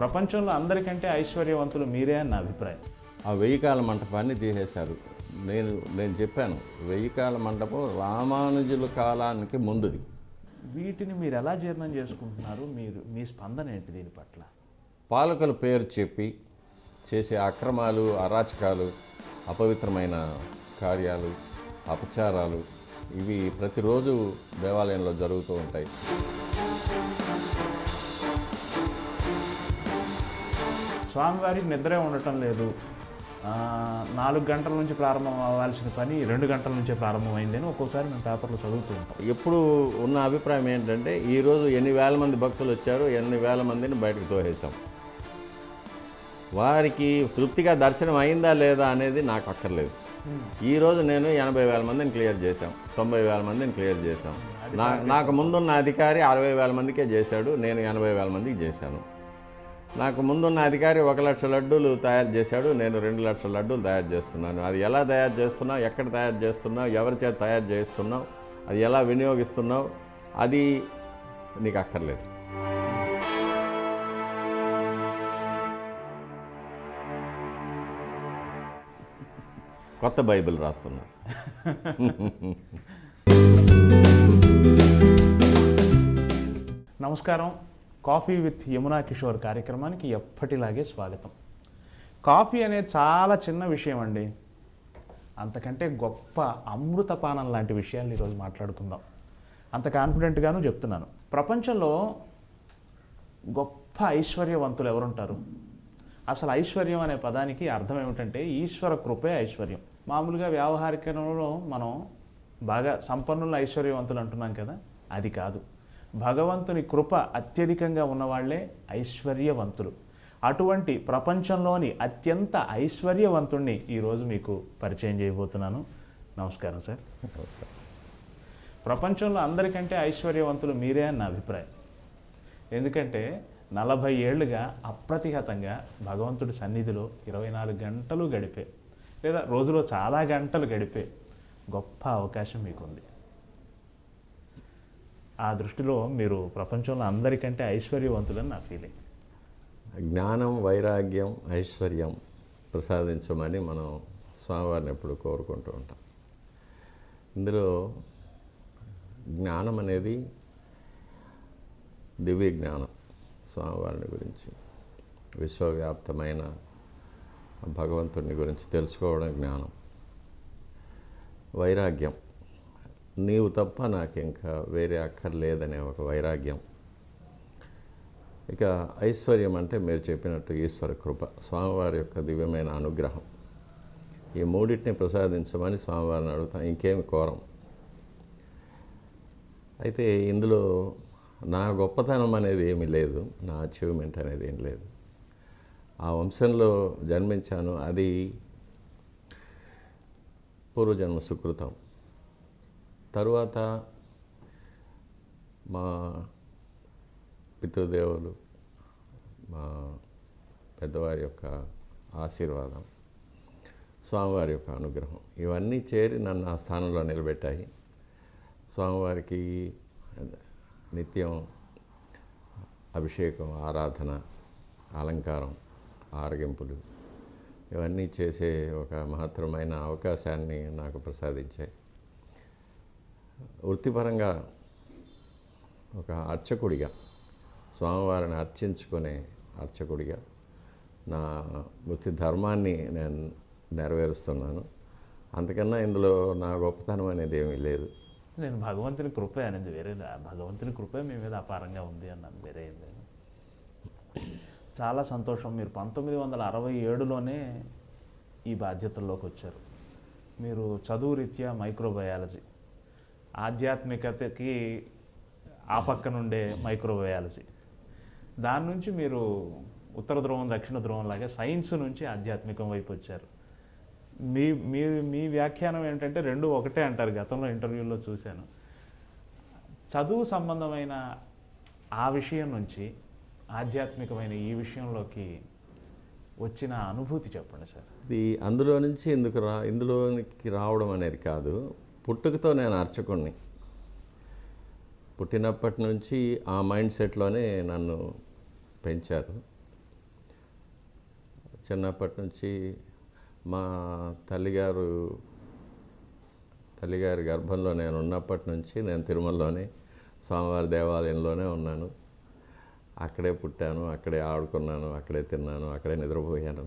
ప్రపంచంలో అందరికంటే ఐశ్వర్యవంతులు మీరే అని నా అభిప్రాయం. ఆ 1000 కాల మంటపాన్ని తీసేశారు. నేను చెప్పాను, 1000 కాల మంటపం రామానుజుల కాలానికి ముందుది. వీటిని మీరు ఎలా జీర్ణం చేసుకుంటున్నారు? మీ స్పందన ఏంటి దీని పట్ల? పాలకుల పేరు చెప్పి చేసే అక్రమాలు, అరాచకాలు, అపవిత్రమైన కార్యాలు, అపచారాలు ఇవి ప్రతిరోజు దేవాలయంలో జరుగుతూ ఉంటాయి. స్వామివారికి నిద్రే ఉండటం లేదు, 4 గంటల నుంచి ప్రారంభం అవ్వాల్సిన పని 2 గంటల నుంచే ప్రారంభమైంది అని ఒక్కోసారి మేము పేపర్లో చదువుతూ ఉంటాం. ఎప్పుడు ఉన్న అభిప్రాయం ఏంటంటే ఈరోజు ఎన్ని వేల మంది భక్తులు వచ్చారు, ఎన్ని వేల మందిని బయటకు తోసేసాం. వారికి తృప్తిగా దర్శనం అయిందా లేదా అనేది నాకు అక్కర్లేదు. ఈరోజు నేను 80,000 మందిని క్లియర్ చేశాం, 90,000 మందిని క్లియర్ చేశాం. నాకు ముందున్న అధికారి 60,000 మందికే చేశాడు, నేను 80,000 మందికి చేశాను. నాకు ముందున్న అధికారి 1,00,000 లడ్డూలు తయారు చేశాడు, నేను 2,00,000 లడ్డూలు తయారు చేస్తున్నాను. అది ఎలా తయారు చేస్తున్నావు, ఎక్కడ తయారు చేస్తున్నావు, ఎవరి చేత తయారు చేస్తున్నావు, అది ఎలా వినియోగిస్తున్నావు, అది నీకు అక్కర్లేదు. కొత్త బైబిల్ రాస్తున్నారు. నమస్కారం. కాఫీ విత్ యమునా కిషోర్ కార్యక్రమానికి ఎప్పటిలాగే స్వాగతం. కాఫీ అనేది చాలా చిన్న విషయం అండి. అంతకంటే గొప్ప అమృతపానం లాంటి విషయాలు ఈరోజు మాట్లాడుకుందాం. అంత కాన్ఫిడెంట్గాను చెప్తున్నాను. ప్రపంచంలో గొప్ప ఐశ్వర్యవంతులు ఎవరుంటారు? అసలు ఐశ్వర్యం అనే పదానికి అర్థం ఏమిటంటే ఈశ్వర కృపే ఐశ్వర్యం. మామూలుగా వ్యావహారికంలో మనం బాగా సంపన్నుల ఐశ్వర్యవంతులు అంటున్నాం కదా, అది కాదు. భగవంతుని కృప అత్యధికంగా ఉన్నవాళ్లే ఐశ్వర్యవంతులు. అటువంటి ప్రపంచంలోని అత్యంత ఐశ్వర్యవంతుణ్ణి ఈరోజు మీకు పరిచయం చేయబోతున్నాను. నమస్కారం సార్. ప్రపంచంలో అందరికంటే ఐశ్వర్యవంతులు మీరే అని నా అభిప్రాయం. ఎందుకంటే 40 ఏళ్లుగా అప్రతిహతంగా భగవంతుడి సన్నిధిలో 24 గంటలు గడిపే, లేదా రోజులో చాలా గంటలు గడిపే గొప్ప అవకాశం మీకుంది. ఆ దృష్టిలో మీరు ప్రపంచంలో అందరికంటే ఐశ్వర్యవంతులని నా ఫీలింగ్. జ్ఞానం, వైరాగ్యం, ఐశ్వర్యం ప్రసాదించమని మనం స్వామివారిని ఎప్పుడు కోరుకుంటూ ఉంటాం. ఇందులో జ్ఞానం అనేది దివ్య జ్ఞానం, స్వామివారిని గురించి, విశ్వవ్యాప్తమైన భగవంతుడిని గురించి తెలుసుకోవడం జ్ఞానం. వైరాగ్యం, నీవు తప్ప నాకు ఇంకా వేరే అక్కర్లేదనే ఒక వైరాగ్యం. ఇక ఐశ్వర్యం అంటే మీరు చెప్పినట్టు ఈశ్వర కృప, స్వామివారి యొక్క దివ్యమైన అనుగ్రహం. ఈ మూడింటిని ప్రసాదించమని స్వామివారిని అడుగుతాం, ఇంకేమి కోరం. అయితే ఇందులో నా గొప్పతనం అనేది ఏమీ లేదు, నా అచీవ్మెంట్ అనేది ఏం లేదు. ఆ వంశంలో జన్మించాను, అది పూర్వజన్మ సుకృతం. తరువాత మా పితృదేవులు, మా పెద్దవారి యొక్క ఆశీర్వాదం, స్వామివారి యొక్క అనుగ్రహం ఇవన్నీ చేరి నన్ను ఆ స్థానంలో నిలబెట్టాయి. స్వామివారికి నిత్యం అభిషేకం, ఆరాధన, అలంకారం, ఆరగింపులు ఇవన్నీ చేసే ఒక మహత్తరమైన అవకాశాన్ని నాకు ప్రసాదించాయి. వృత్తిపరంగా ఒక అర్చకుడిగా, స్వామివారిని అర్చించుకునే అర్చకుడిగా నా వృత్తి ధర్మాన్ని నేను నెరవేరుస్తున్నాను. అంతకన్నా ఇందులో నా గొప్పతనం అనేది ఏమీ లేదు. నేను భగవంతుని కృపే అనేది వేరే, భగవంతుని కృపే మీ మీద అపారంగా ఉంది అన్నాను, వేరే ఏం లేదు. చాలా సంతోషం. మీరు 1967లోనే ఈ బాధ్యతల్లోకి వచ్చారు. మీరు చదువు రీత్యా మైక్రోబయాలజీ, ఆధ్యాత్మికతకి ఆ పక్క నుండే మైక్రోబయాలజీ, దాని నుంచి మీరు ఉత్తర ధ్రువం దక్షిణ ధ్రువం లాగా సైన్స్ నుంచి ఆధ్యాత్మికం వైపు వచ్చారు. మీ మీ మీ వ్యాఖ్యానం ఏంటంటే రెండు ఒకటే అంటారు. గతంలో ఇంటర్వ్యూలో చూశాను. చదువు సంబంధమైన ఆ విషయం నుంచి ఆధ్యాత్మికమైన ఈ విషయంలోకి వచ్చిన అనుభూతి చెప్పండి సార్. ఇది అందులో నుంచి ఇందులోనికి రావడం అనేది కాదు. పుట్టుకతో నేను అర్చకుణ్ణి. పుట్టినప్పటి నుంచి ఆ మైండ్ సెట్లోనే నన్ను పెంచారు. చిన్నప్పటి నుంచి మా తల్లిగారి గర్భంలో నేను ఉన్నప్పటి నుంచి నేను తిరుమలలోనే స్వామివారి దేవాలయంలోనే ఉన్నాను. అక్కడే పుట్టాను, అక్కడే ఆడుకున్నాను, అక్కడే తిన్నాను, అక్కడే నిద్రపోయాను.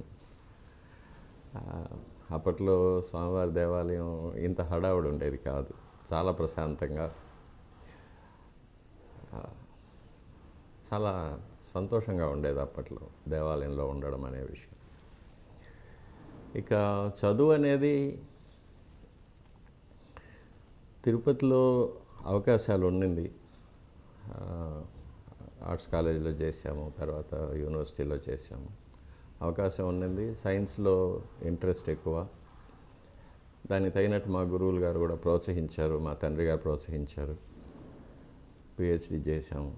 అప్పట్లో స్వామివారి దేవాలయం ఇంత హడావుడి ఉండేది కాదు. చాలా ప్రశాంతంగా, చాలా సంతోషంగా ఉండేది అప్పట్లో దేవాలయంలో ఉండడం అనే విషయం. ఇక చదువు అనేది తిరుపతిలో అవకాశాలు ఉండింది. ఆర్ట్స్ కాలేజీలో చేసాము, తర్వాత యూనివర్సిటీలో చేసాము. అవకాశం ఉండింది. సైన్స్లో ఇంట్రెస్ట్ ఎక్కువ. దానికి తగినట్టు మా గురువులు గారు కూడా ప్రోత్సహించారు, మా తండ్రి గారు ప్రోత్సహించారు. పిహెచ్డి చేసాము.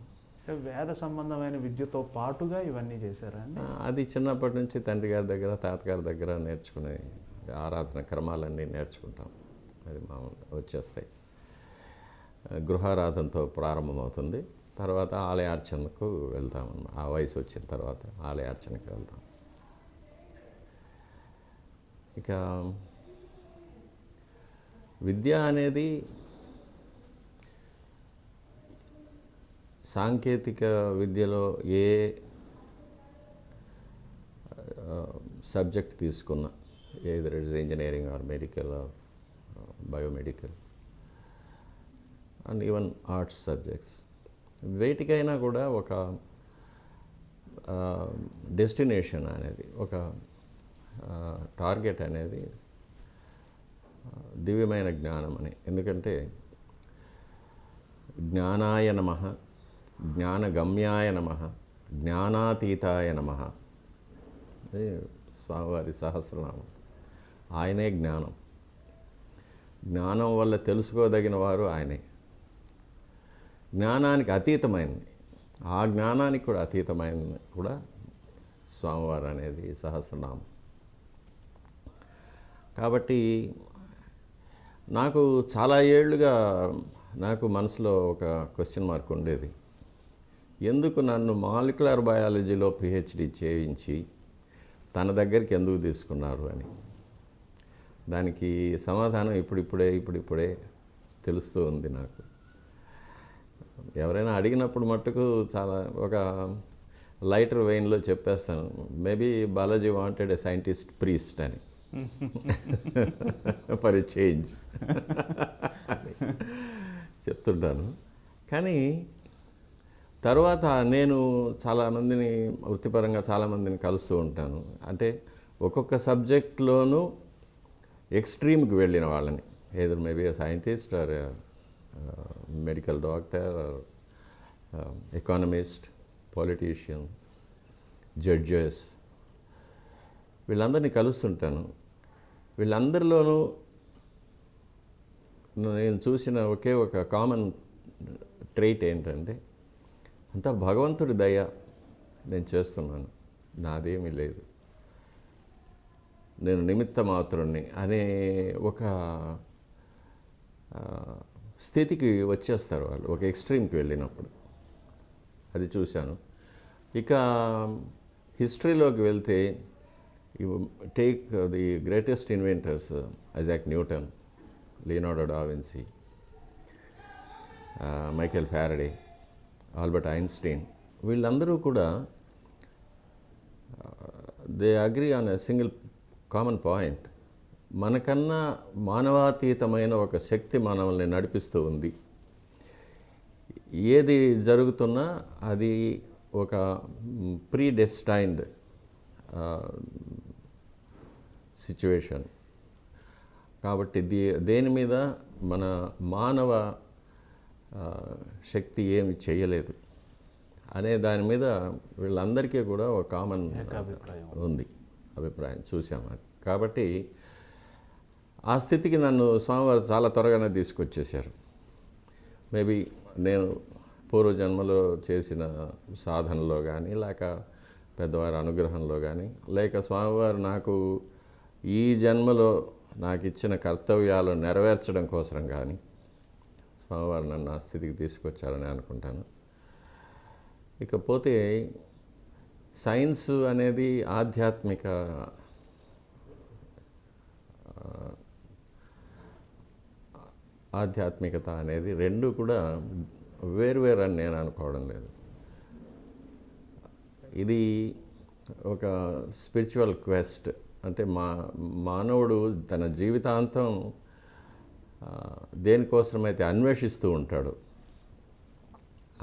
వేద సంబంధమైన విద్యతో పాటుగా ఇవన్నీ చేశారా అండి? అది చిన్నప్పటి నుంచి తండ్రి గారి దగ్గర, తాతగారి దగ్గర నేర్చుకునే ఆరాధన క్రమాలన్నీ నేర్చుకుంటాం. అది మామూలుగా వచ్చేస్తాయి. గృహారాధనతో ప్రారంభమవుతుంది. తర్వాత ఆలయార్చనకు వెళ్తామన్నమాట. ఆ వయసు వచ్చిన తర్వాత ఆలయార్చనకు వెళ్తాం. ఇక విద్య అనేది సాంకేతిక విద్యలో ఏ సబ్జెక్ట్ తీసుకున్నా, either it is engineering or medical or biomedical and even arts subjects, వేటికైనా కూడా ఒక డెస్టినేషన్ అనేది, ఒక టార్గెట్ అనేది దివ్యమైన జ్ఞానం అని. ఎందుకంటే జ్ఞానాయ నమః, జ్ఞానగమ్యాయ నమః, జ్ఞానాతీతాయ నమః. అది స్వామివారి సహస్రనామం. ఆయనే జ్ఞానం. జ్ఞానం వల్ల తెలుసుకోదగిన వారు ఆయనే. జ్ఞానానికి అతీతమైనది, ఆ జ్ఞానానికి కూడా అతీతమైనది కూడా స్వామివారు అనేది సహస్రనామం. కాబట్టి నాకు చాలా ఏళ్ళుగా నాకు మనసులో ఒక క్వశ్చన్ మార్క్ ఉండేది. ఎందుకు నన్ను మాలిక్యులర్ బయాలజీలో పిహెచ్డి చేయించి తన దగ్గరికి ఎందుకు తీసుకున్నారు అని. దానికి సమాధానం ఇప్పుడిప్పుడే తెలుస్తూ ఉంది నాకు. ఎవరైనా అడిగినప్పుడు మట్టుకు చాలా ఒక లైటర్ వెయిన్లో చెప్పేస్తాను, maybe Balaji wanted a scientist priest అని ఫర్ ఎ చేంజ్ చెప్తుంటాను. కానీ తర్వాత నేను చాలామందిని వృత్తిపరంగా చాలామందిని కలుస్తూ ఉంటాను. అంటే ఒక్కొక్క సబ్జెక్ట్లోనూ ఎక్స్ట్రీమ్కి వెళ్ళిన వాళ్ళని, either maybe scientist or medical doctor or economist, politicians, judges, వీళ్ళందరినీ కలుస్తుంటాను. వీళ్ళందరిలోనూ నేను చూసిన ఒకే ఒక కామన్ ట్రైట్ ఏంటంటే, అంతా భగవంతుడి దయ నేను చేస్తున్నాను, నాదేమీ లేదు, నేను నిమిత్త మాత్రుణ్ణి అనే ఒక స్థితికి వచ్చేస్తారు వాళ్ళు, ఒక ఎక్స్ట్రీమ్కి వెళ్ళినప్పుడు. అది చూశాను. ఇక హిస్టరీలోకి వెళ్తే, take the greatest inventors, Isaac Newton, Leonardo da Vinci, Michael Faraday, Albert Einstein, వీళ్ళందరూ కూడా they agree on a single common point. మనకన్నా మానవాతీతమైన ఒక శక్తి మనల్ని నడిపిస్తూ ఉంది. ఏది జరుగుతున్నా అది ఒక ప్రీడెస్టైన్డ్ సిచ్యువేషన్. కాబట్టి దేని మీద మన మానవ శక్తి ఏమి చేయలేదు అనే దాని మీద వీళ్ళందరికీ కూడా ఒక కామన్ ఏకాభిప్రాయం. ఉంది, అభిప్రాయం చూసాం అది. కాబట్టి ఆ స్థితికి నన్ను స్వామివారు చాలా త్వరగానే తీసుకొచ్చేసారు. మేబీ నేను పూర్వజన్మలో చేసిన సాధనలో కానీ, లేక పెద్దవారి అనుగ్రహంలో కానీ, లేక స్వామివారు నాకు ఈ జన్మలో నాకు ఇచ్చిన కర్తవ్యాలు నెరవేర్చడం కోసం కానీ స్వామివారు నన్ను ఆ స్థితికి తీసుకొచ్చారని అనుకుంటాను. ఇకపోతే సైన్స్ అనేది ఆధ్యాత్మికత అనేది రెండు కూడా వేరువేరు అని నేను అనుకోవడం లేదు. ఇది ఒక స్పిరిచువల్ క్వెస్ట్. అంటే మానవుడు తన జీవితాంతం దేనికోసమైతే అన్వేషిస్తూ ఉంటాడు,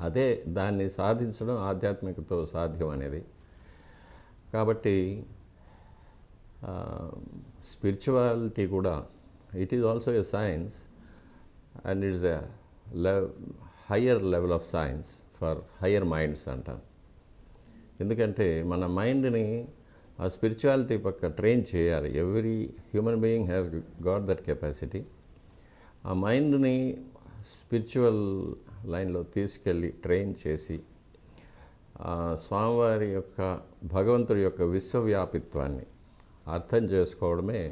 అదే దాన్ని సాధించడం ఆధ్యాత్మికతో సాధ్యం అనేది. కాబట్టి స్పిరిచువాలిటీ కూడా it is also a science and it's a higher level of science for higher minds అంటాం. ఎందుకంటే మన మైండ్ని ఆ స్పిరిచువాలిటీ పక్క ట్రైన్ చేయాలి. Every human being has got that capacity. ఆ మైండ్ని స్పిరిచువల్ లైన్లో తీసుకెళ్ళి ట్రైన్ చేసి స్వామివారి యొక్క భగవంతుడి యొక్క విశ్వవ్యాపిత్వాన్ని అర్థం చేసుకోవడమే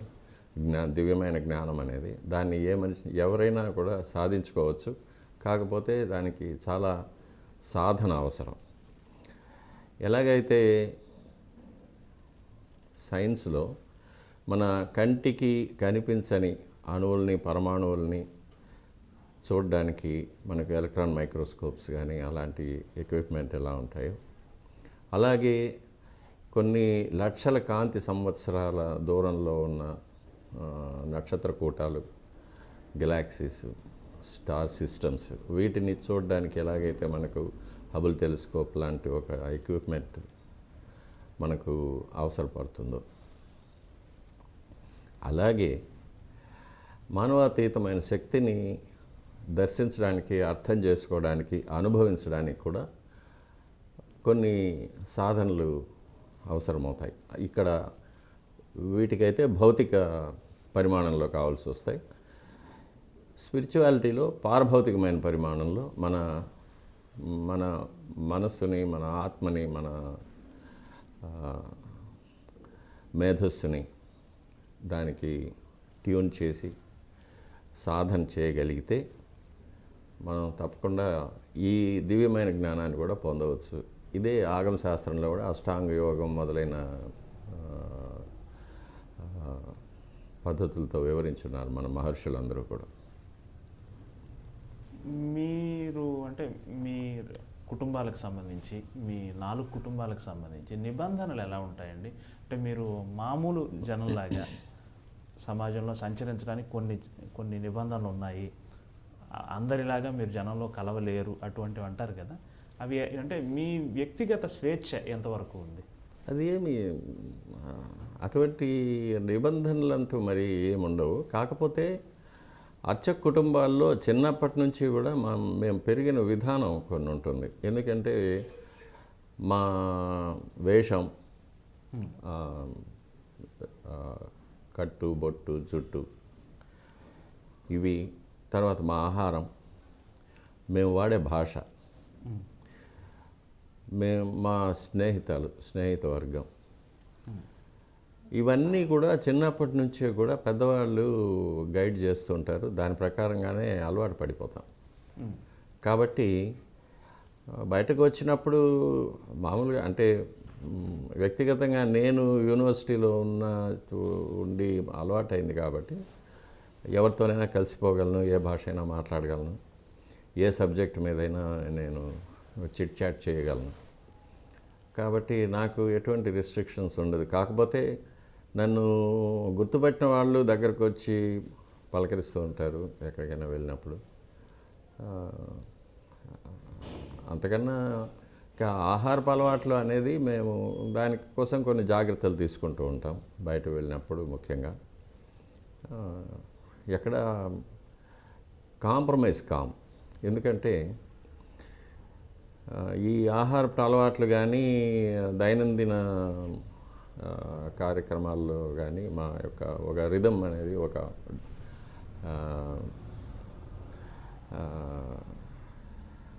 దివ్యమైన జ్ఞానం అనేది. దాన్ని ఏ మనిషి ఎవరైనా కూడా సాధించుకోవచ్చు. కాకపోతే దానికి చాలా సాధన అవసరం. ఎలాగైతే సైన్స్లో మన కంటికి కనిపించని అణువుల్ని, పరమాణువుల్ని చూడడానికి మనకు ఎలక్ట్రాన్ మైక్రోస్కోప్స్ కానీ అలాంటి ఎక్విప్మెంట్ ఎలా ఉంటాయో, అలాగే కొన్ని లక్షల కాంతి సంవత్సరాల దూరంలో ఉన్న నక్షత్ర కూటాలు, గెలాక్సీస్, స్టార్ సిస్టమ్స్, వీటిని చూడడానికి ఎలాగైతే మనకు హబుల్ టెలిస్కోప్ లాంటి ఒక ఎక్విప్మెంట్ మనకు అవసరపడుతుందో, అలాగే మానవాతీతమైన శక్తిని దర్శించడానికి, అర్థం చేసుకోవడానికి, అనుభవించడానికి కూడా కొన్ని సాధనలు అవసరమవుతాయి. ఇక్కడ వీటికైతే భౌతిక పరిమాణంలో కావాల్సి వస్తాయి. స్పిరిచువాలిటీలో పారభౌతికమైన పరిమాణంలో మన మనస్సుని, మన ఆత్మని, మన మేధస్సుని దానికి ట్యూన్ చేసి సాధన చేయగలిగితే మనం తప్పకుండా ఈ దివ్యమైన జ్ఞానాన్ని కూడా పొందవచ్చు. ఇదే ఆగమ శాస్త్రంలో కూడా అష్టాంగ యోగం మొదలైన పద్ధతులతో వివరించున్నారు మన మహర్షులందరూ కూడా. మీరు అంటే మీ కుటుంబాలకు సంబంధించి, మీ 4 కుటుంబాలకు సంబంధించి నిబంధనలు ఎలా ఉంటాయండి? అంటే మీరు మామూలు జనంలాగా సమాజంలో సంచరించడానికి కొన్ని నిబంధనలు ఉన్నాయి, అందరిలాగా మీరు జనంలో కలవలేరు అటువంటివి అంటారు కదా, అవి అంటే మీ వ్యక్తిగత స్వేచ్ఛ ఎంతవరకు ఉంది? అది ఏమి అటువంటి నిబంధనలు అంటూ మరి ఏముండవు. కాకపోతే అర్చక కుటుంబాల్లో చిన్నప్పటి నుంచి కూడా మేము పెరిగిన విధానం కొన్ని ఉంటుంది. ఎందుకంటే మా వేషం, కట్టు, బొట్టు, జుట్టు, ఇవి, తర్వాత మా ఆహారం, మేము వాడే భాష, మా స్నేహిత వర్గం, ఇవన్నీ కూడా చిన్నప్పటి నుంచే కూడా పెద్దవాళ్ళు గైడ్ చేస్తుంటారు. దాని ప్రకారంగానే అలవాటు పడిపోతాం. కాబట్టి బయటకు వచ్చినప్పుడు మామూలుగా అంటే వ్యక్తిగతంగా నేను యూనివర్సిటీలో ఉండి అలవాటైంది కాబట్టి ఎవరితోనైనా కలిసిపోగలను, ఏ భాష అయినా మాట్లాడగలను, ఏ సబ్జెక్ట్ మీదైనా నేను చిట్ చాట్ చేయగలను. కాబట్టి నాకు ఎటువంటి రిస్ట్రిక్షన్స్ ఉండదు. కాకపోతే నన్ను గుర్తుపట్టిన వాళ్ళు దగ్గరకు వచ్చి పలకరిస్తూ ఉంటారు ఎక్కడికైనా వెళ్ళినప్పుడు. అంతకన్నా ఆహారపు అలవాట్లు అనేది మేము దానికోసం కొన్ని జాగ్రత్తలు తీసుకుంటూ ఉంటాం బయట వెళ్ళినప్పుడు. ముఖ్యంగా ఎక్కడ కాంప్రమైజ్ కాం. ఎందుకంటే ఈ ఆహారపు అలవాట్లు కానీ దైనందిన కార్యక్రమాల్లో కానీ మా యొక్క ఒక రిథమ్ అనేది ఒక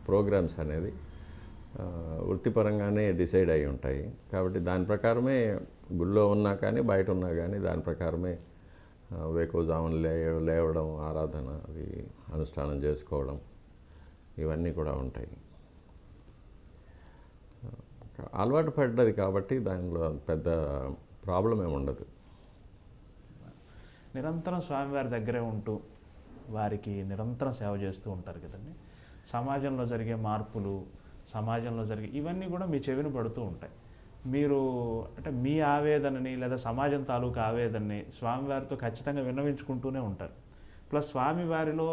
ప్రోగ్రామ్స్ అనేది వృత్తిపరంగానే డిసైడ్ అయి ఉంటాయి. కాబట్టి దాని ప్రకారమే గుళ్ళో ఉన్నా కానీ బయట ఉన్నా కానీ దాని ప్రకారమే వేకువజామున లేవడం, ఆరాధన, అది అనుష్ఠానం చేసుకోవడం, ఇవన్నీ కూడా ఉంటాయి. అలవాటు పడ్డది కాబట్టి దానిలో పెద్ద ప్రాబ్లం ఏమి ఉండదు. నిరంతరం స్వామివారి దగ్గరే ఉంటూ వారికి నిరంతరం సేవ చేస్తూ ఉంటారు కదండి. సమాజంలో జరిగే మార్పులు, సమాజంలో జరిగే ఇవన్నీ కూడా మీ చెవిని పడుతూ ఉంటాయి. మీరు అంటే మీ ఆవేదనని లేదా సమాజం తాలూకు ఆవేదనని స్వామివారితో ఖచ్చితంగా విన్నవించుకుంటూనే ఉంటారు. ప్లస్ స్వామివారిలో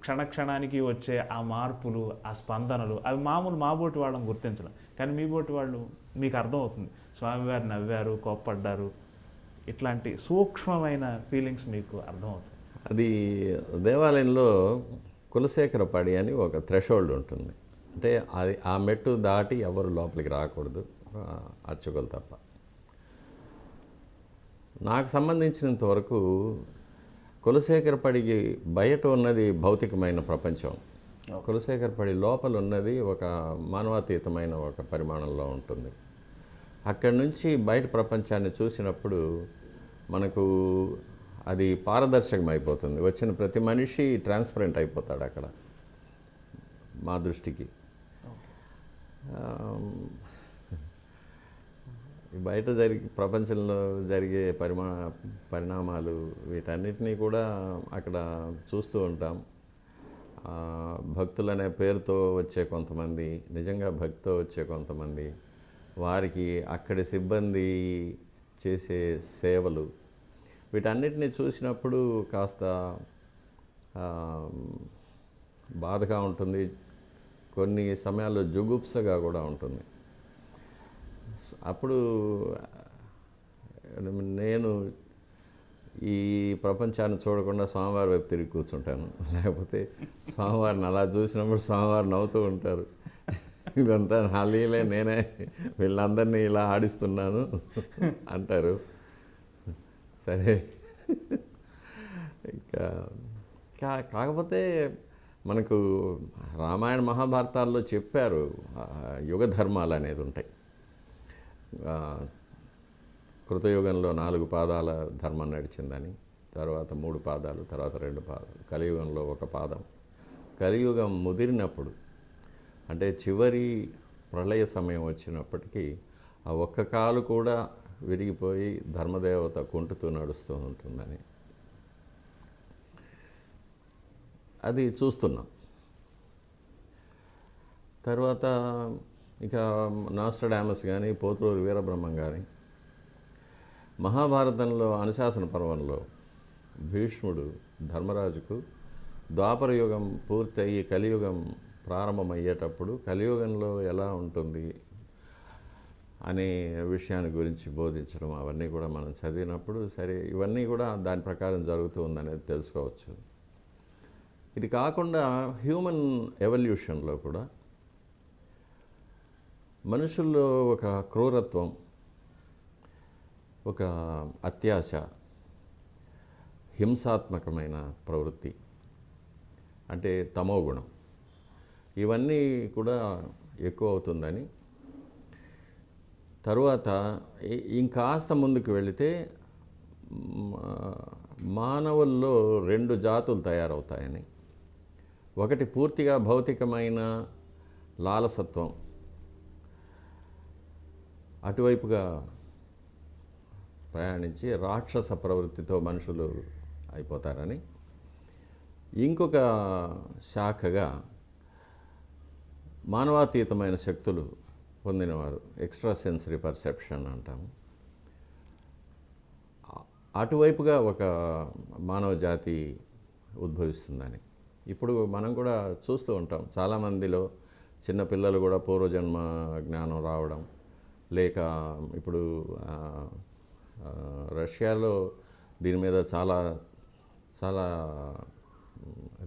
క్షణక్షణానికి వచ్చే ఆ మార్పులు, ఆ స్పందనలు అవి మామూలు మాబోటి వాళ్ళని గుర్తించడం. కానీ మీ బోటి వాళ్ళు మీకు అర్థమవుతుంది, స్వామివారు నవ్వారు, కోప్పడ్డారు, ఇట్లాంటి సూక్ష్మమైన ఫీలింగ్స్ మీకు అర్థమవుతుంది. అది దేవాలయంలో కులశేఖరపడి అని ఒక థ్రెషోల్డ్ ఉంటుంది. అంటే అది ఆ మెట్టు దాటి ఎవరు లోపలికి రాకూడదు, అర్చకులు తప్ప. నాకు సంబంధించినంత వరకు కులశేఖరపడికి బయట ఉన్నది భౌతికమైన ప్రపంచం, కులశేఖరపడి లోపల ఉన్నది ఒక మానవాతీతమైన ఒక పరిమాణంలో ఉంటుంది. అక్కడి నుంచి బయట ప్రపంచాన్ని చూసినప్పుడు మనకు అది పారదర్శకం అయిపోతుంది. వచ్చిన ప్రతి మనిషి ట్రాన్స్పరెంట్ అయిపోతాడు అక్కడ మా దృష్టికి. బయట ప్రపంచంలో జరిగే పరిణామాలు వీటన్నిటినీ కూడా అక్కడ చూస్తూ ఉంటాం. భక్తులనే పేరుతో వచ్చే కొంతమంది, నిజంగా భక్తితో వచ్చే కొంతమంది, వారికి అక్కడి సిబ్బంది చేసే సేవలు, వీటన్నిటిని చూసినప్పుడు కాస్త బాధగా ఉంటుంది, కొన్ని సమయాల్లో జుగుప్సగా కూడా ఉంటుంది. అప్పుడు నేను ఈ ప్రపంచాన్ని చూడకుండా స్వామివారి వైపు తిరిగి కూర్చుంటాను. లేకపోతే స్వామివారిని అలా చూసినప్పుడు స్వామివారు నవ్వుతూ ఉంటారు, ఇదంతా నా లీలే, నేనే వీళ్ళందరినీ ఇలా ఆడిస్తున్నాను అంటారు. సరే, ఇంకా కాకపోతే మనకు రామాయణ మహాభారతాల్లో చెప్పారు యుగ ధర్మాలు అనేది ఉంటాయి. కృతయుగంలో 4 పాదాల ధర్మం నడిచిందని, తర్వాత 3 పాదాలు, తర్వాత 2 పాదాలు, కలియుగంలో 1 పాదం. కలియుగం ముదిరినప్పుడు అంటే చివరి ప్రళయ సమయం వచ్చినప్పటికీ ఆ ఒక్క కాలు కూడా విరిగిపోయి ధర్మదేవత కుంటుతూ నడుస్తూ ఉంటుందని అది చూస్తున్నాం. తర్వాత ఇక నాస్ట్రడామస్ కానీ, పోతులూరి వీరబ్రహ్మం కానీ, మహాభారతంలో అనుశాసన పర్వంలో భీష్ముడు ధర్మరాజుకు ద్వాపర యుగం పూర్తయి కలియుగం ప్రారంభమయ్యేటప్పుడు కలియుగంలో ఎలా ఉంటుంది అనే విషయాన్ని గురించి బోధించడం, అవన్నీ కూడా మనం చదివినప్పుడు సరే ఇవన్నీ కూడా దాని ప్రకారం జరుగుతూ ఉందనేది తెలుసుకోవచ్చు. ఇది కాకుండా హ్యూమన్ ఎవల్యూషన్లో కూడా మనుషుల్లో ఒక క్రూరత్వం, ఒక అత్యాశ, హింసాత్మకమైన ప్రవృత్తి, అంటే తమోగుణం, ఇవన్నీ కూడా ఎక్కువ అవుతుందని, తరువాత ఇంకాస్త ముందుకు వెళితే మానవుల్లో 2 జాతులు తయారవుతాయని, ఒకటి పూర్తిగా భౌతికమైన లాలసత్వం, అటువైపుగా ప్రయాణించి రాక్షస ప్రవృత్తితో మనుషులు అయిపోతారని, ఇంకొక శాఖగా మానవాతీతమైన శక్తులు పొందినవారు, ఎక్స్ట్రా సెన్సరీ పర్సెప్షన్ అంటాము, అటువైపుగా ఒక మానవ జాతి ఉద్భవిస్తుందని ఇప్పుడు మనం కూడా చూస్తూ ఉంటాం. చాలామందిలో చిన్నపిల్లలు కూడా పూర్వజన్మ జ్ఞానం రావడం, లేక ఇప్పుడు రష్యాలో దీని మీద చాలా చాలా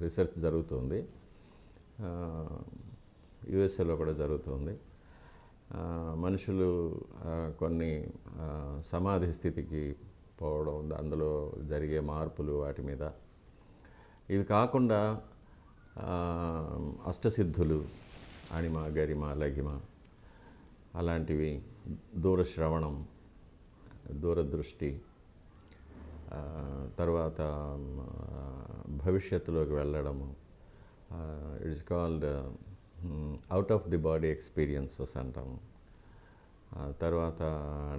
రీసెర్చ్ జరుగుతుంది. యుఎస్ఏలో కూడా జరుగుతుంది. మనుషులు కొన్ని సమాధి స్థితికి పోవడం, అందులో జరిగే మార్పులు, వాటి మీద. ఇవి కాకుండా అష్టసిద్ధులు, అణిమ, గరిమ, లఘిమ అలాంటివి, దూరశ్రవణం, దూరదృష్టి, తర్వాత భవిష్యత్తులోకి వెళ్ళడము, it's called out of the body experiences అంటాము. తర్వాత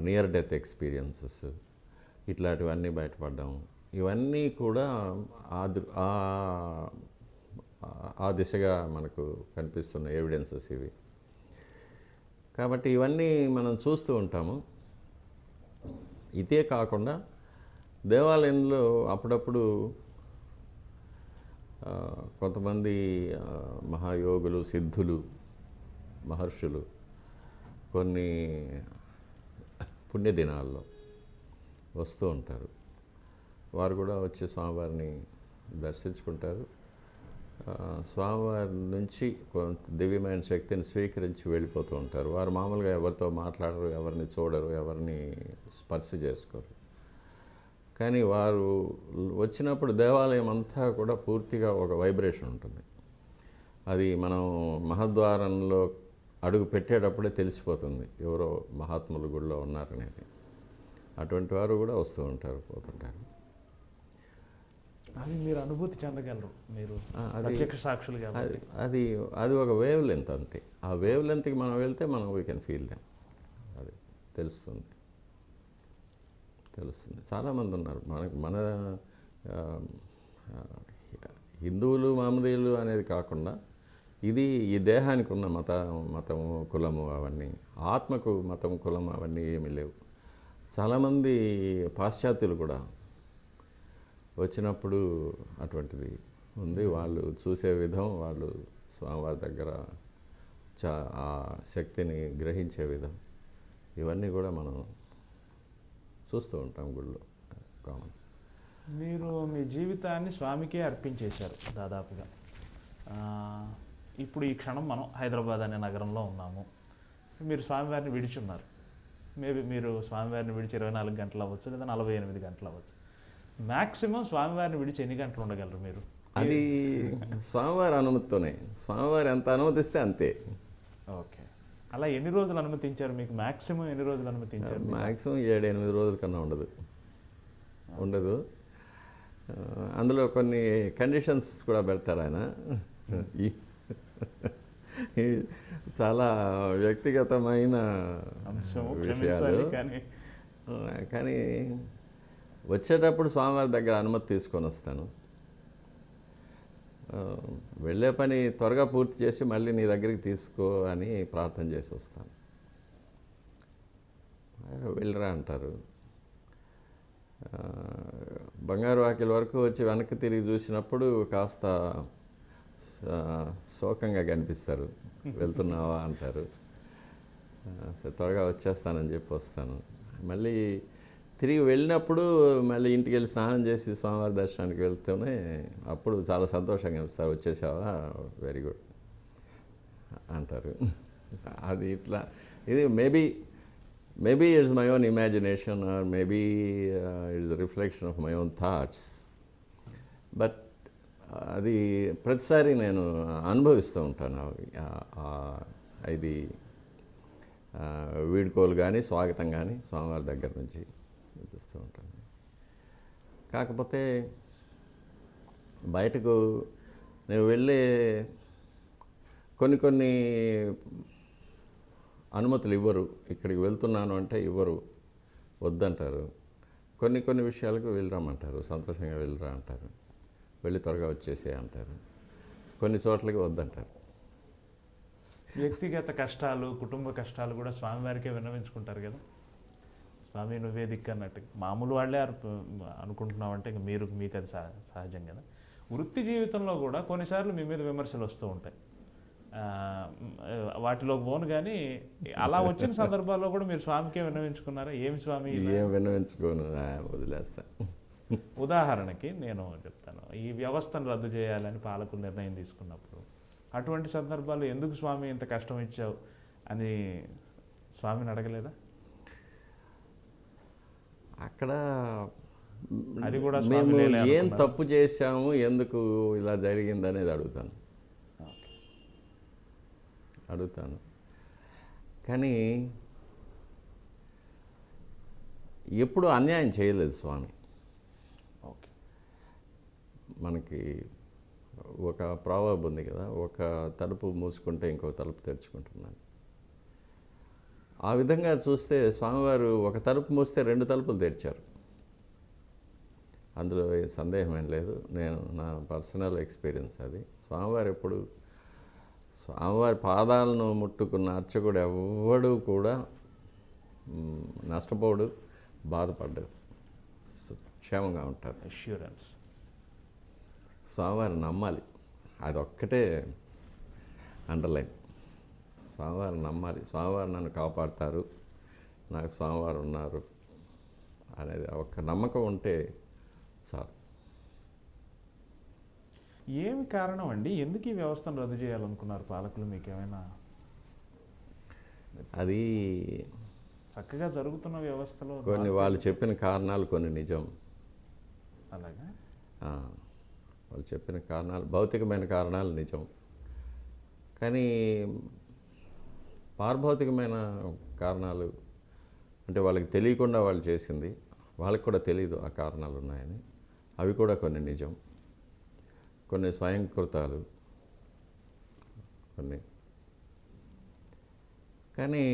నియర్ డెత్ ఎక్స్పీరియన్సెస్, ఇట్లాంటివన్నీ బయటపడ్డాము. ఇవన్నీ కూడా ఆ దిశగా మనకు కనిపిస్తున్న ఎవిడెన్సెస్ ఇవి. కాబట్టి ఇవన్నీ మనం చూస్తూ ఉంటాము. ఇదే కాకుండా దేవాలయంలో అప్పుడప్పుడు కొంతమంది మహాయోగులు, సిద్ధులు, మహర్షులు కొన్ని పుణ్యదినాల్లో వస్తూ ఉంటారు. వారు కూడా వచ్చి స్వామివారిని దర్శించుకుంటారు. స్వామివారి నుంచి కొంత దివ్యమైన శక్తిని స్వీకరించి వెళ్ళిపోతూ ఉంటారు. వారు మామూలుగా ఎవరితో మాట్లాడరు, ఎవరిని చూడరు, ఎవరిని స్పర్శ చేసుకోరు. కానీ వారు వచ్చినప్పుడు దేవాలయం అంతా కూడా పూర్తిగా ఒక వైబ్రేషన్ ఉంటుంది. అది మనం మహద్వారంలో అడుగు పెట్టేటప్పుడే తెలిసిపోతుంది ఎవరో మహాత్ములు గుడిలో ఉన్నారనేది. అటువంటి వారు కూడా వస్తూ ఉంటారు, పోతుంటారు. అది మీరు అనుభూతి చెందగలరు, మీరు ప్రత్యక్ష సాక్షులు కాబట్టి. అది ఒక వేవ్ లెంత్ అంతే. ఆ వేవ్ లెంత్కి మనం వెళ్తే మనం వీ కెన్ ఫీల్ దెమ్. అది తెలుస్తుంది. చాలామంది ఉన్నారు మన హిందువులు, మహమ్మదీయులు అనేది కాకుండా ఇది ఈ దేహానికి ఉన్న మతము, కులము అవన్నీ, ఆత్మకు మతం, కులం అవన్నీ ఏమీ లేవు. చాలామంది పాశ్చాత్యులు కూడా వచ్చినప్పుడు అటువంటిది ఉంది. వాళ్ళు చూసే విధం, వాళ్ళు స్వామివారి దగ్గర ఆ శక్తిని గ్రహించే విధం, ఇవన్నీ కూడా మనం చూస్తూ ఉంటాం గుళ్ళో కామన్. మీరు మీ జీవితాన్ని స్వామికే అర్పించేశారు దాదాపుగా. ఇప్పుడు ఈ క్షణం మనం హైదరాబాద్ అనే నగరంలో ఉన్నాము. మీరు స్వామివారిని విడిచున్నారు. మేబీ మీరు స్వామివారిని విడిచి 24 గంటలు అవ్వచ్చు, లేదా 48 గంటలు అవ్వచ్చు. మ్యాక్సిమం స్వామివారిని విడిచి ఎన్ని గంటలు ఉండగలరు మీరు? అది స్వామివారి అనుమతితోనే. స్వామివారు ఎంత అనుమతిస్తే అంతే. ఓకే. అలా ఎన్ని రోజులు అనుమతించారు మీకు? మ్యాక్సిమం ఎన్ని రోజులు అనుమతించారు? మ్యాక్సిమం 7-8 రోజుల కన్నా ఉండదు. అందులో కొన్ని కండిషన్స్ కూడా పెడతారు ఆయన. చాలా వ్యక్తిగతమైన విషయాలు. కానీ వచ్చేటప్పుడు స్వామివారి దగ్గర అనుమతి తీసుకొని వస్తాను. వెళ్ళే పని త్వరగా పూర్తి చేసి మళ్ళీ నీ దగ్గరికి తీసుకో అని ప్రార్థన చేసి వస్తాను. వెళ్ళరా అంటారు. బంగారు వాకిల వరకు వచ్చి వెనక్కి తిరిగి చూసినప్పుడు కాస్త శోకంగా కనిపిస్తారు. వెళ్తున్నావా అంటారు. త్వరగా వచ్చేస్తానని చెప్పి వస్తాను. మళ్ళీ తిరిగి వెళ్ళినప్పుడు మళ్ళీ ఇంటికి వెళ్ళి స్నానం చేసి స్వామివారి దర్శనానికి వెళ్తూనే అప్పుడు చాలా సంతోషంగా అనిపిస్తారు. వచ్చేసావా, వెరీ గుడ్ అంటారు. అది ఇట్లా, ఇది maybe it's my own imagination, or maybe it's reflection of my own thoughts. But అది ప్రతిసారి నేను అనుభవిస్తూ ఉంటాను. ఇది వీడ్కోలు కానీ, స్వాగతం కానీ స్వామివారి దగ్గర నుంచి చూస్తూ ఉంటాను. కాకపోతే బయటకు నేను వెళ్ళే కొన్ని అనుమతులు ఇవ్వరు. ఇక్కడికి వెళ్తున్నాను అంటే ఇవ్వరు, వద్దంటారు. కొన్ని విషయాలకు వెళ్ళరామంటారు, సంతోషంగా వెళ్ళరా అంటారు, వెళ్ళి త్వరగా వచ్చేసే అంటారు. కొన్ని చోట్లకి వద్దంటారు. వ్యక్తిగత కష్టాలు, కుటుంబ కష్టాలు కూడా స్వామివారికే విన్నవించుకుంటారు కదా. స్వామి నువ్వే దిక్కు అన్నట్టు మామూలు వాళ్ళే అనుకుంటున్నామంటే మీకు అది సహజం కదా. వృత్తి జీవితంలో కూడా కొన్నిసార్లు మీ మీద విమర్శలు వస్తూ ఉంటాయి. వాటిలోకి పోను కానీ అలా వచ్చిన సందర్భాల్లో కూడా మీరు స్వామికే విన్నవించుకున్నారా? ఏమి స్వామి? ఏం విన్నవించుకోను, వదిలేస్తా. ఉదాహరణకి నేను చెప్తాను. ఈ వ్యవస్థను రద్దు చేయాలని పాలకులు నిర్ణయం తీసుకున్నప్పుడు అటువంటి సందర్భాల్లో ఎందుకు స్వామి ఇంత కష్టం ఇచ్చావు అని స్వామిని అడగలేదా? అక్కడ అది కూడా మేము స్వామి లేలే ఏం తప్పు చేశాము, ఎందుకు ఇలా జరిగింది అనేది అడుగుతాను. కానీ ఎప్పుడు అన్యాయం చేయలేదు స్వామి. ఓకే. మనకి ఒక ప్రావర్బ్ ఉంది కదా, ఒక తలుపు మూసుకుంటే ఇంకో తలుపు తెరుచుకుంటున్నాను. ఆ విధంగా చూస్తే స్వామివారు ఒక తలుపు మూస్తే 2 తలుపులు తెరిచారు. అందులో ఏ సందేహమేం లేదు. నా పర్సనల్ ఎక్స్పీరియన్స్ అది. స్వామివారి పాదాలను ముట్టుకున్న అర్చకుడు ఎవ్వడూ కూడా నష్టపోడు, బాధపడ్డారు, క్షేమంగా ఉంటారు. అష్యూరెన్స్. స్వామివారిని నమ్మాలి, అదొక్కటే అండర్లైన్. స్వామివారిని నమ్మాలి, స్వామివారు నన్ను కాపాడుతారు, నాకు స్వామివారు ఉన్నారు అనేది ఒక్క నమ్మకం ఉంటే చాలు. ఏమి కారణం అండి? ఎందుకు ఈ వ్యవస్థను రద్దు చేయాలనుకున్నారు పాలకులు? మీకేమైనా అది చక్కగా జరుగుతున్న వ్యవస్థలో కొన్ని వాళ్ళు చెప్పిన కారణాలు కొన్ని నిజం. అలాగా వాళ్ళు చెప్పిన కారణాలు, భౌతికమైన కారణాలు నిజం. కానీ పారభౌతికమైన కారణాలు అంటే వాళ్ళకి తెలియకుండా వాళ్ళు చేసింది, వాళ్ళకి కూడా తెలియదు ఆ కారణాలు ఉన్నాయని, అవి కూడా కొన్ని నిజం. కొన్ని స్వయంకృతాలు, కొన్ని. కానీ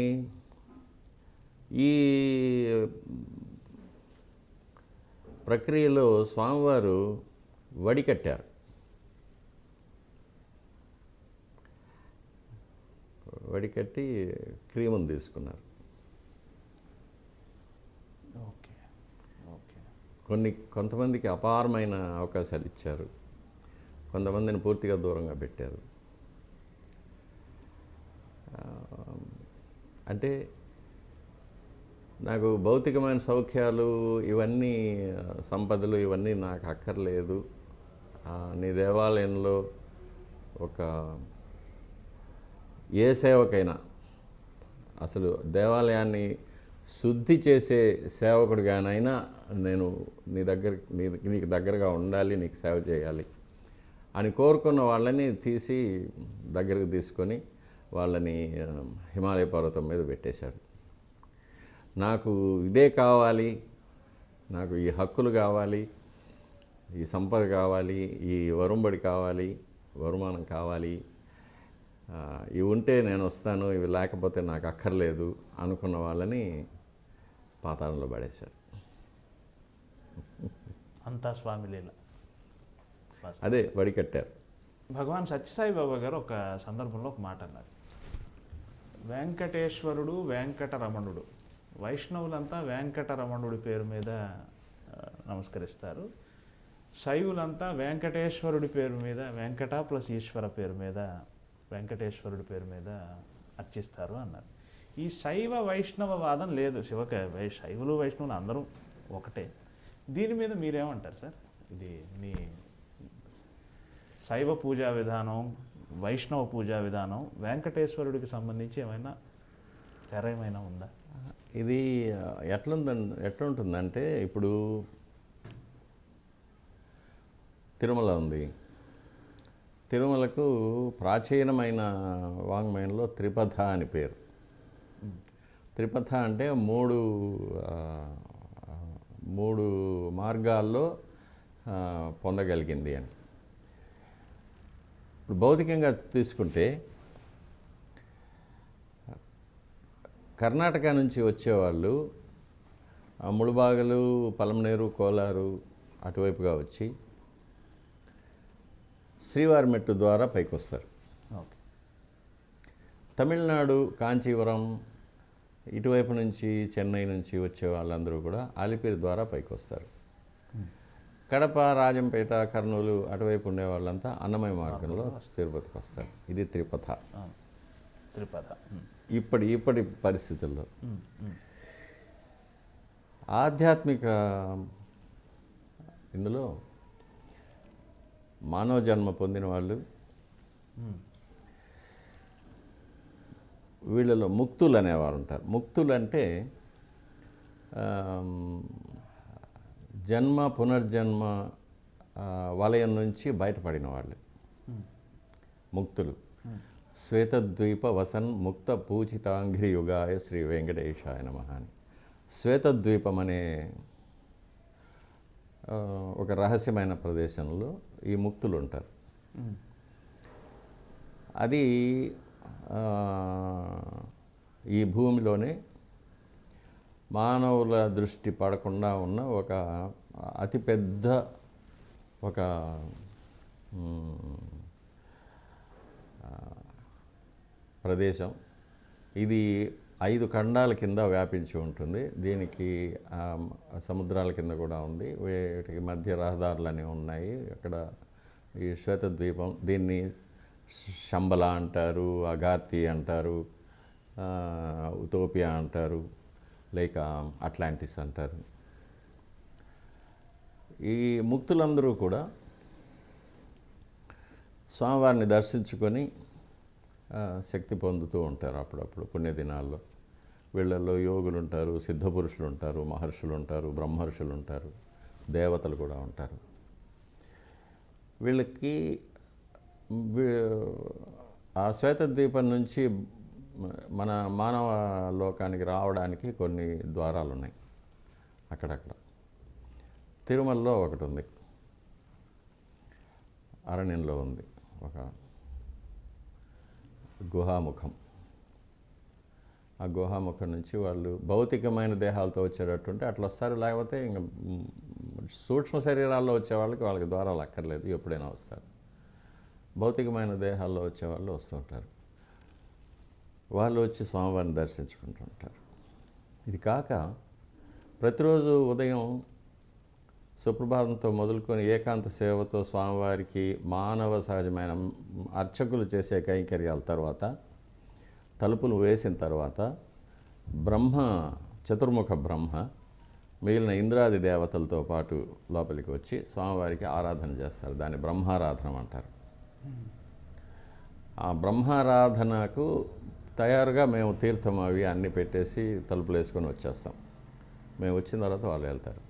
ఈ ప్రక్రియలో స్వామివారు వడికట్టారు. వడికట్టి క్రీమును తీసుకున్నారు. ఓకే. ఓకే. కొంతమందికి అపారమైన అవకాశాలు ఇచ్చారు, కొంతమందిని పూర్తిగా దూరంగా పెట్టారు. అంటే నాకు భౌతికమైన సౌఖ్యాలు ఇవన్నీ, సంపదలు ఇవన్నీ నాకు అక్కర్లేదు. నీ దేవాలయంలో ఒక ఏ సేవకైనా, అసలు దేవాలయాన్ని శుద్ధి చేసే సేవకుడిగానైనా నేను నీకు దగ్గరగా ఉండాలి, నీకు సేవ చేయాలి అని కోరుకున్న వాళ్ళని తీసి దగ్గరకు తీసుకొని వాళ్ళని హిమాలయ పర్వతం మీద పెట్టేశాడు. నాకు ఇదే కావాలి, నాకు ఈ హక్కులు కావాలి, ఈ సంపద కావాలి, ఈ వరుంబడి కావాలి, వరుమానం కావాలి, ఇవి ఉంటే నేను వస్తాను, ఇవి లేకపోతే నాకు అక్కర్లేదు అనుకున్న వాళ్ళని పాతాళంలో పడేశాడు. అంతా స్వామి లీల. అదే వడికట్టారు. భగవాన్ సత్యసాయి బాబా గారు ఒక సందర్భంలో ఒక మాట అన్నారు, వెంకటేశ్వరుడు వెంకటరమణుడు, వైష్ణవులంతా వెంకటరమణుడి పేరు మీద నమస్కరిస్తారు, శైవులంతా వెంకటేశ్వరుడి పేరు మీద, వెంకట ప్లస్ ఈశ్వర పేరు మీద, వెంకటేశ్వరుడి పేరు మీద అర్చిస్తారు అన్నారు. ఈ శైవ వైష్ణవ వాదం లేదు. శైవులు వైష్ణవులు అందరూ ఒకటే. దీని మీద మీరేమంటారు సార్? ఇది మీ శైవ పూజా విధానం, వైష్ణవ పూజా విధానం, వెంకటేశ్వరుడికి సంబంధించి ఏమైనా తెర ఏమైనా ఉందా? ఇది ఎట్లుంటుందంటే, ఇప్పుడు తిరుమల ఉంది. తిరుమలకు ప్రాచీనమైన వాంగ్మయంలో త్రిపథ అని పేరు. త్రిపథ అంటే మూడు మార్గాల్లో పొందగలిగింది అని. ఇప్పుడు భౌతికంగా తీసుకుంటే కర్ణాటక నుంచి వచ్చేవాళ్ళు ముళబాగలు, పలమనేరు, కోలారు అటువైపుగా వచ్చి శ్రీవారిమెట్టు ద్వారా పైకి వస్తారు. ఓకే. తమిళనాడు కాంచీవరం ఇటువైపు నుంచి, చెన్నై నుంచి వచ్చే వాళ్ళందరూ కూడా ఆలిపిరి ద్వారా పైకి వస్తారు. కడప, రాజంపేట, కర్నూలు అటువైపు ఉండే వాళ్ళంతా అన్నమయ్య మార్గంలో తిరుపతికి వస్తారు. ఇది త్రిపథ. ఇప్పటి పరిస్థితుల్లో ఆధ్యాత్మిక ఇందులో మానవ జన్మ పొందిన వాళ్ళు వీళ్ళలో ముక్తులు అనేవారు ఉంటారు. ముక్తులు అంటే ఆమ్, జన్మ పునర్జన్మ వలయం నుంచి బయటపడిన వాళ్ళు ముక్తులు. శ్వేతద్వీప వసన్ ముక్త పూజితాంఘ్రి యుగాయ శ్రీ వెంకటేశాయ నమః అని. శ్వేతద్వీపం అనే ఒక రహస్యమైన ప్రదేశంలో ఈ ముక్తులు ఉంటారు. అది ఈ భూమిలోనే మానవుల దృష్టి పడకుండా ఉన్న ఒక అతిపెద్ద ఒక ప్రదేశం. ఇది 5 ఖండాల కింద వ్యాపించి ఉంటుంది. దీనికి సముద్రాల కింద కూడా ఉంది. వీటికి మధ్య రహదారులు అనేవి ఉన్నాయి. అక్కడ ఈ శ్వేతద్వీపం, దీన్ని శంబల అంటారు, అగార్తి అంటారు, ఉతోపియా అంటారు, లేక అట్లాంటిస్ అంటారు. ఈ ముక్తులందరూ కూడా స్వామివారిని దర్శించుకొని శక్తి పొందుతూ ఉంటారు అప్పుడప్పుడు పుణ్యదినాల్లో. వీళ్ళల్లో యోగులు ఉంటారు, సిద్ధపురుషులు ఉంటారు, మహర్షులు ఉంటారు, బ్రహ్మర్షులు ఉంటారు, దేవతలు కూడా ఉంటారు. వీళ్ళకి ఆ శ్వేతద్వీపం నుంచి మన మానవ లోకానికి రావడానికి కొన్ని ద్వారాలు ఉన్నాయి అక్కడక్కడ. తిరుమలలో ఒకటి ఉంది, అరణ్యంలో ఉంది ఒక గుహాముఖం. ఆ గుహాముఖం నుంచి వాళ్ళు భౌతికమైన దేహాలతో వచ్చేటట్టుంటే అట్లా వస్తారు. లేకపోతే ఇంకా సూక్ష్మ శరీరాల్లో వచ్చే వాళ్ళకి ద్వారాలు అక్కర్లేదు, ఎప్పుడైనా వస్తారు. భౌతికమైన దేహాల్లో వచ్చేవాళ్ళు వస్తుంటారు. వాళ్ళు వచ్చి స్వామివారిని దర్శించుకుంటుంటారు. ఇది కాక ప్రతిరోజు ఉదయం సుప్రభాతంతో మొదలుకొని ఏకాంత సేవతో స్వామివారికి మానవ సహజమైన అర్చకులు చేసే కైంకర్యాల తర్వాత, తలుపులు వేసిన తర్వాత చతుర్ముఖ బ్రహ్మ మిగిలిన ఇంద్రాది దేవతలతో పాటు లోపలికి వచ్చి స్వామివారికి ఆరాధన చేస్తారు. దాన్ని బ్రహ్మారాధన అంటారు. ఆ బ్రహ్మారాధనకు తయారుగా మేము తీర్థం అవి అన్నీ పెట్టేసి తలుపులు వేసుకొని వచ్చేస్తాం. మేము వచ్చిన తర్వాత వాళ్ళు వెళ్తారు.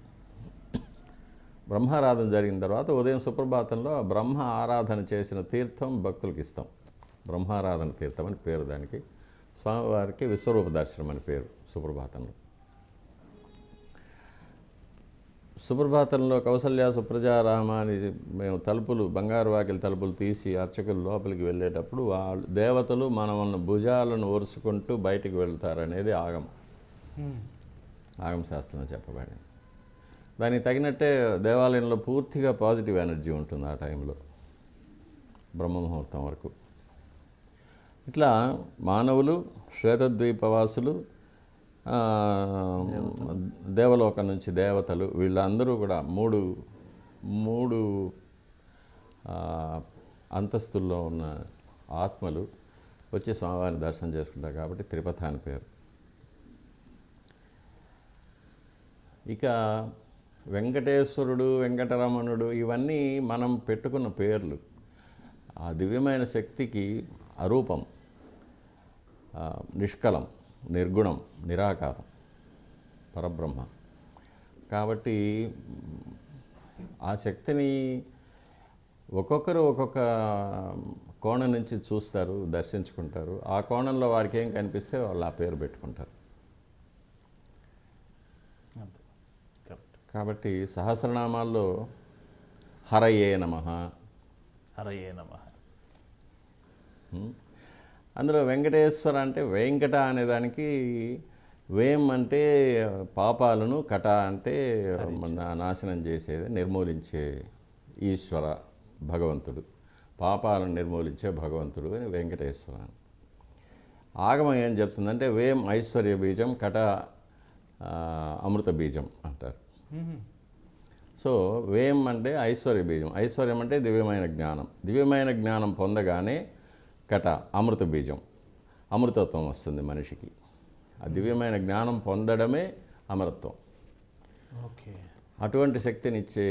బ్రహ్మారాధన జరిగిన తర్వాత ఉదయం సుప్రభాతంలో బ్రహ్మ ఆరాధన చేసిన తీర్థం భక్తులకు ఇస్తాం. బ్రహ్మారాధన తీర్థం అని పేరు దానికి. స్వామివారికి విశ్వరూప దర్శనం అని పేరు సుప్రభాతంలో. సుప్రభాతంలో కౌసల్య సుప్రజారామ అని మేము బంగారు వాకిలి తలుపులు తీసి అర్చకులు లోపలికి వెళ్ళేటప్పుడు వాళ్ళు దేవతలు మనల్ని భుజాలను ఒరుసుకుంటూ బయటికి వెళ్తారనేది ఆగమ శాస్త్రంలో చెప్పబడింది. దానికి తగినట్టే దేవాలయంలో పూర్తిగా పాజిటివ్ ఎనర్జీ ఉంటుంది ఆ టైంలో, బ్రహ్మముహూర్తం వరకు. ఇట్లా మానవులు, శ్వేతద్వీపవాసులు, దేవలోకం నుంచి దేవతలు, వీళ్ళందరూ కూడా మూడు అంతస్తుల్లో ఉన్న ఆత్మలు వచ్చి స్వామివారిని దర్శనం చేసుకుంటారు కాబట్టి త్రిపథ అని పేరు. ఇక వెంకటేశ్వరుడు, వెంకటరమణుడు ఇవన్నీ మనం పెట్టుకున్న పేర్లు. ఆ దివ్యమైన శక్తికి అరూపం, నిష్కలం, నిర్గుణం, నిరాకారం, పరబ్రహ్మ. కాబట్టి ఆ శక్తిని ఒక్కొక్కరు ఒక్కొక్క కోణం నుంచి చూస్తారు, దర్శించుకుంటారు. ఆ కోణంలో వారికి ఏం కనిపిస్తే వాళ్ళు ఆ పేరు పెట్టుకుంటారు. కాబట్టి సహస్రనామాల్లో హరయే నమః, హరయే నమః, అందులో వెంకటేశ్వర అంటే వెంకట అనేదానికి వేం అంటే పాపాలను, కట అంటే నాశనం చేసేది, నిర్మూలించే ఈశ్వర భగవంతుడు, పాపాలను నిర్మూలించే భగవంతుడు అని వెంకటేశ్వర. ఆగమం ఏం చెప్తుందంటే వేం ఐశ్వర్య బీజం, కట అమృత బీజం అంటారు. సో వేం అంటే ఐశ్వర్య బీజం, ఐశ్వర్యం అంటే దివ్యమైన జ్ఞానం, దివ్యమైన జ్ఞానం పొందగానే కట అమృత బీజం, అమృతత్వం వస్తుంది మనిషికి. ఆ దివ్యమైన జ్ఞానం పొందడమే అమరత్వం. ఓకే. అటువంటి శక్తినిచ్చే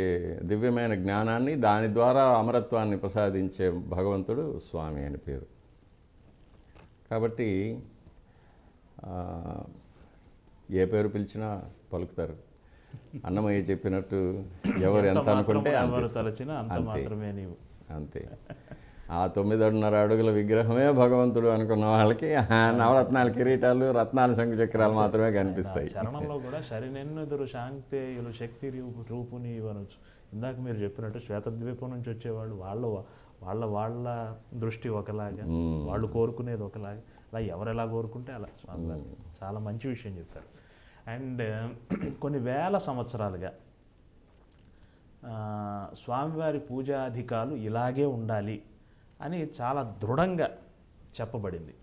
దివ్యమైన జ్ఞానాన్ని, దాని ద్వారా అమరత్వాన్ని ప్రసాదించే భగవంతుడు స్వామి అని పేరు. కాబట్టి ఆ, ఏ పేరు పిలిచినా పలుకుతారు. అన్నమయ్య చెప్పినట్టు ఎవరు ఎంత అనుకుంటే అంత ఎవరు ఇస్తారు. తలచినా అంత అంతే. మాత్రమే నీవు. అంతే. ఆ 9.5 అడుగుల విగ్రహమే భగవంతుడు అనుకున్న వాళ్ళకి ఆ నవరత్నాల కిరీటాలు, రత్నాల శంకు చక్రాలు మాత్రమే కనిపిస్తాయి. చరణంలో కూడా శరినెన్నుదురు శాంక్తేయులు శక్తి రూపుని అనొచ్చు. ఇందాక మీరు చెప్పినట్టు శ్వేతద్వీపం నుంచి వచ్చేవాళ్ళు వాళ్ళ వాళ్ళ దృష్టి ఒకలాగా, వాళ్ళు కోరుకునేది ఒకలాగా, అలా ఎవరు ఎలా కోరుకుంటే అలా స్వామివారు చాలా మంచి విషయం చెప్పారు. అండ్ కొన్ని వేల సంవత్సరాలుగా స్వామివారి పూజాధికాలు ఇలాగే ఉండాలి అని చాలా దృఢంగా చెప్పబడింది.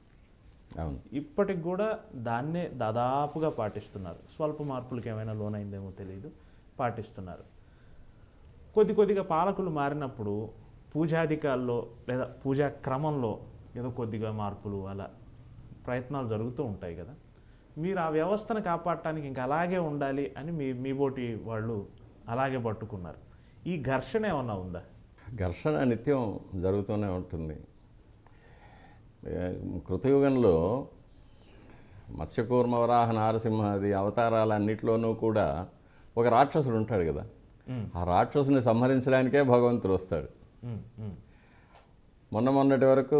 అవును. ఇప్పటికి కూడా దాన్నే దాదాపుగా పాటిస్తున్నారు. స్వల్ప మార్పులకు ఏమైనా లోనైందేమో తెలియదు, పాటిస్తున్నారు. కొద్దిగా పాలకులు మారినప్పుడు పూజాధికాల్లో లేదా పూజా క్రమంలో ఏదో కొద్దిగా మార్పులు అలా ప్రయత్నాలు జరుగుతూ ఉంటాయి కదా. మీరు ఆ వ్యవస్థను కాపాడటానికి ఇంకా అలాగే ఉండాలి అని మీ బోటి వాళ్ళు అలాగే పట్టుకున్నారు. ఈ ఘర్షణ ఏమన్నా ఉందా? ఘర్షణ నిత్యం జరుగుతూనే ఉంటుంది. కృతయుగంలో మత్స్యకూర్మ వరాహ నారసింహాది అవతారాలన్నిటిలోనూ కూడా ఒక రాక్షసుడు ఉంటాడు కదా. ఆ రాక్షసుని సంహరించడానికే భగవంతుడు వస్తాడు. మొన్నటి వరకు